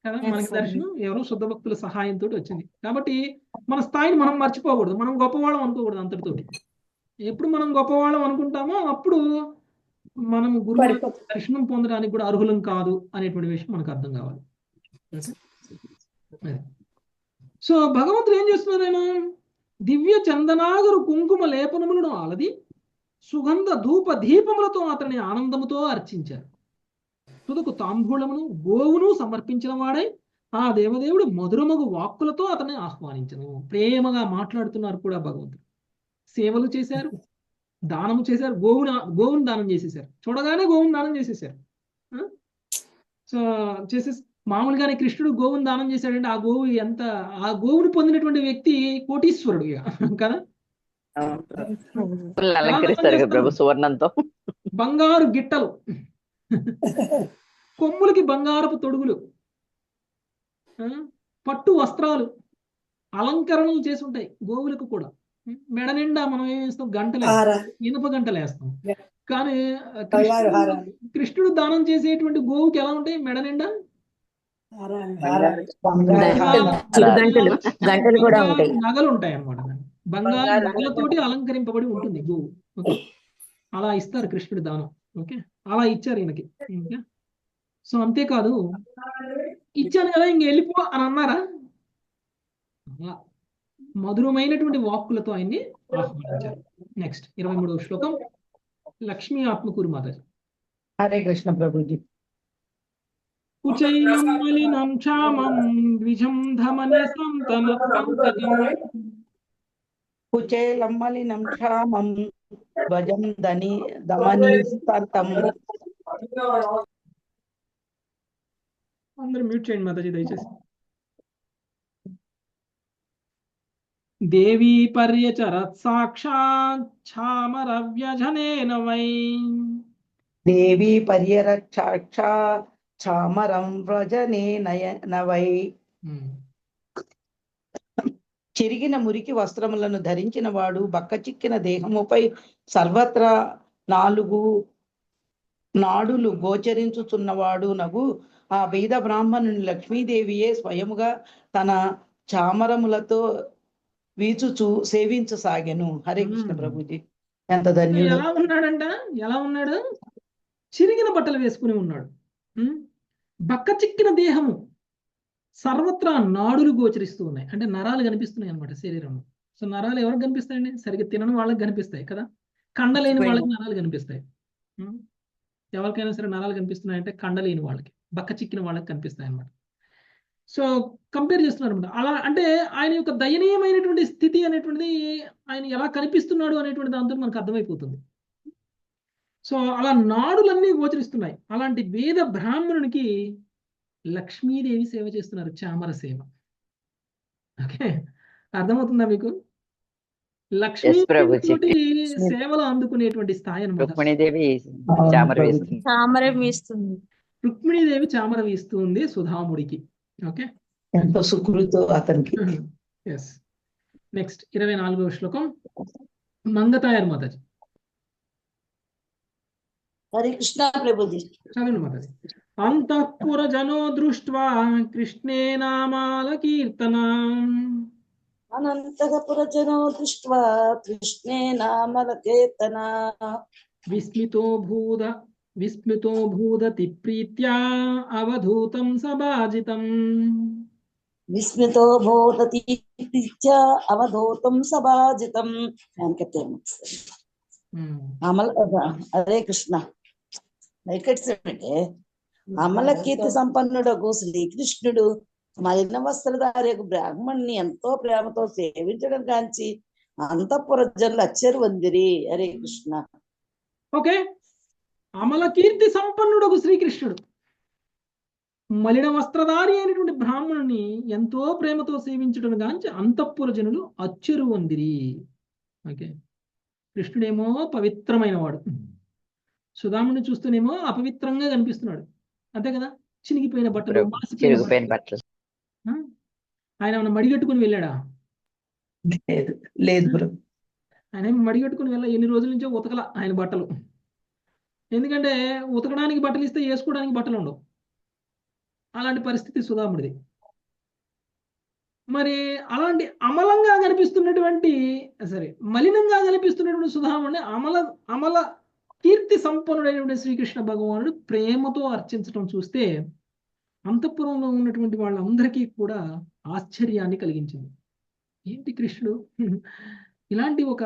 కదా మనకి దర్శనం ఎవరో శుద్ధ భక్తుల సహాయంతో వచ్చింది. కాబట్టి మన స్థాయిని మనం మర్చిపోకూడదు, మనం గొప్పవాళ్ళం అనుకోకూడదు అంతటితోటి. ఎప్పుడు మనం గొప్పవాళ్ళం అనుకుంటామో అప్పుడు మనము గురువు దర్శనం పొందడానికి కూడా అర్హులం కాదు అనేటువంటి విషయం మనకు అర్థం కావాలి. సో భగవంతుడు ఏం చేస్తున్నారు? ఆయన దివ్య చందనాగరు కుంకుమ లేపనములను అలది సుగంధ ధూప దీపములతో అతని ఆనందముతో అర్చించారు. తుదకు తాంబూలమును గోవును సమర్పించిన వాడై ఆ దేవదేవుడు మధురమగు వాక్కులతో అతన్ని ఆహ్వానించను. ప్రేమగా మాట్లాడుతున్నారు కూడా భగవంతుడు. సేవలు చేశారు, దానము చేశారు, గోవును దానం చేసేసారు. చూడగానే గోవును దానం చేసేసారు. సో మామూలుగానే కృష్ణుడు గోవును దానం చేశాడంటే ఆ గోవును పొందినటువంటి వ్యక్తి కోటీశ్వరుడు కదా. సువర్ణంతో బంగారు గిట్టలు, కొమ్ములకి బంగారపు తొడుగులు, పట్టు వస్త్రాలు, అలంకరణలు చేసి ఉంటాయి గోవులకు కూడా. మెడ నిండా మనం ఏం వేస్తాం? గంటలు, ఇనుప గంటలు వేస్తాం. కానీ కృష్ణుడు దానం చేసేటువంటి గోవుకి ఎలా ఉంటాయి? మెడ నిండా నగలు ఉంటాయి అన్నమాట. బంగారు నగలతోటి అలంకరింపబడి ఉంటుంది గోవు. ఓకే, అలా ఇస్తారు కృష్ణుడి దానం. ఓకే, అలా ఇచ్చారు ఈయనకి. ఓకే, సో అంతేకాదు ఇచ్చాను కదా ఇంక వెళ్ళిపో అని అన్నారా? మధురమైనటువంటి వాక్కులతో ఆయన్ని ఆహ్వానించారు. నెక్స్ట్ 23వ శ్లోకం, లక్ష్మీ ఆత్మకూరు మాతాజీ. హరే కృష్ణ ప్రభుజీ. కుచైలం మలినం క్షామం ద్విజం ధమని సంతతం కుచేలం మలినం క్షామం ధ్వజం దమని సంతం. అందరూ మ్యూట్ చేయండి మాతాజీ దయచేసి. దేవీ పర్యచరత్ సాక్షాత్ ఛామరవ్యజనేన వై. Devi పర్యరక్షాక్షా ఛామరం వ్రజనేన why. చిరిగిన మురికి వస్త్రములను ధరించిన వాడు బక్కచిక్కిన దేహముపై సర్వత్రా 4 నాడులు గోచరించుచున్నవాడు నగు ఆ బీద బ్రాహ్మణుని లక్ష్మీదేవియే స్వయముగా తన చామరములతో వీచుచు సేవించసాగెను. హరే కృష్ణ ప్రభుజీ. ఎంత ధన్యుడు. ఎలా ఉన్నాడు? చిరిగిన బట్టలు వేసుకుని ఉన్నాడు. బక్క చిక్కిన దేహము, సర్వత్రా నాడులు గోచరిస్తూ ఉన్నాయి. అంటే నరాలు కనిపిస్తున్నాయి అనమాట శరీరంలో. సో నరాలు ఎవరికి కనిపిస్తాయండి? సరిగ్గా తినని వాళ్ళకి కనిపిస్తాయి కదా. కండలేని వాళ్ళకి నరాలు కనిపిస్తాయి. ఎవరికైనా సరే నరాలు కనిపిస్తున్నాయంటే కండలేని వాళ్ళకి, బక్క చిక్కిన వాళ్ళకి కనిపిస్తాయి అనమాట. సో కంపేర్ చేస్తున్నారు అనమాట. అలా అంటే ఆయన యొక్క దయనీయమైనటువంటి స్థితి అనేటువంటిది ఆయన ఎలా కనిపిస్తున్నాడు అనేటువంటి దాంతో మనకు అర్థమైపోతుంది. సో అలా నాడులన్నీ గోచరిస్తున్నాయి. అలాంటి వేద బ్రాహ్మణునికి లక్ష్మీదేవి సేవ చేస్తున్నారు, చామర సేవ. ఓకే, అర్థమవుతుందా మీకు? లక్ష్మీదేవి సేవలు అందుకునేటువంటి స్థాయి అన్నమాట. రుక్మిణీదేవి చామర వీస్తుంది సుధాముడికి. ఓకే, ఎంతో సుకృతో అతనికి. ఎస్. నెక్స్ట్ 24వ శ్లోకం, మంగతాయర్ మాతాజీ. హరే కృష్ణ ప్రభుజీ. చదవండి మాతాజీ. అంతఃపుర జనో దృష్ట్వా కృష్ణే నామాల కీర్తన. అనంతపుర జనో దృష్ట్వా కృష్ణే నామల కీర్తన. విస్మితో భూదతి ప్రీత్యా అవధూతం సభాజితం. విస్మితో భూతతి అవధూతం సభాజితం అమల హరే కృష్ణ అమల కీర్తి సంపన్నుడకు శ్రీకృష్ణుడు మలిన వస్త్రధారియకు బ్రాహ్మణ్ణి ఎంతో ప్రేమతో సేవించడం కాంచి అంతఃపుర జనులు అచ్చరు వందిరి. హరే కృష్ణ. ఓకే, అమల కీర్తి సంపన్నుడకు శ్రీకృష్ణుడు మలిన వస్త్రధారి అయినటువంటి బ్రాహ్మణుని ఎంతో ప్రేమతో సేవించడం గాంచి అంతఃపుర జనులు అచ్చరు వందిరి. ఓకే, కృష్ణుడేమో పవిత్రమైన వాడు, సుధాముడిని చూస్తేనేమో అపవిత్రంగా కనిపిస్తున్నాడు, అంతే కదా. చినిగిపోయిన బట్టలు, చిరిగిపోయిన బట్టలు. ఆయన ఏమైనా మడిగట్టుకుని వెళ్ళాడా? లేదు ప్రభు. ఆయన మడిగట్టుకుని వెళ్ళా, ఎన్ని రోజుల నుంచో ఉతకల ఆయన బట్టలు. ఎందుకంటే ఉతకడానికి బట్టలు ఇస్తే వేసుకోవడానికి బట్టలు ఉండవు, అలాంటి పరిస్థితి సుధాముడిది. మరి అలాంటి అమలంగా కనిపిస్తున్నటువంటి మలినంగా కనిపిస్తున్నటువంటి సుధాముడిని అమల కీర్తి సంపన్నుడైనటువంటి శ్రీకృష్ణ భగవానుడు ప్రేమతో అర్చించడం చూస్తే అంతఃపురంలో ఉన్నటువంటి వాళ్ళందరికీ కూడా ఆశ్చర్యాన్ని కలిగించింది. ఏంటి కృష్ణుడు ఇలాంటి ఒక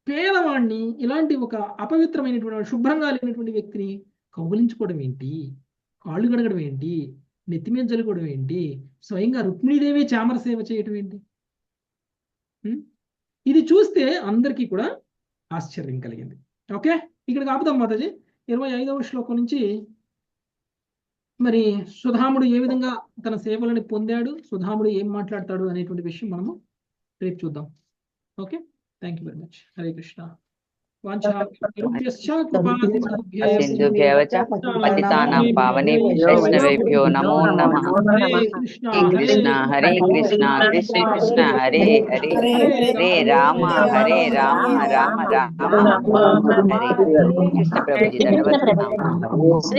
పేదవాణ్ణి, ఇలాంటి ఒక అపవిత్రమైనటువంటి శుభ్రంగా లేనటువంటి వ్యక్తిని కౌగిలించుకోవడం ఏంటి, కాళ్ళు గడగడం ఏంటి, నెత్తిమీద జలుకోవడం ఏంటి, స్వయంగా రుక్మిణీదేవి చామర సేవ చేయటం ఏంటి? ఇది చూస్తే అందరికీ కూడా ఆశ్చర్యం కలిగింది. ఓకే, ఇక్కడికి ఆపుదాం మాతాజీ. 25వ శ్లోకం నుంచి మరి సుధాముడు ఏ విధంగా తన సేవలను పొందాడు, సుధాముడు ఏం మాట్లాడతాడు అనేటువంటి విషయం మనము రేపు చూద్దాం. Okay, thank you very much. Hare Krishna. సింధుభ్యవచ పతితానాం పావనేభ్యో వైష్ణవేభ్యో నమో నమః. హరే కృష్ణ హరే కృష్ణ కృష్ణ కృష్ణ హరే హరే, హరే రామ హరే రామ రామ రామ హరే. కృష్ణ ప్రభుజీ ధన్యవాదాలు.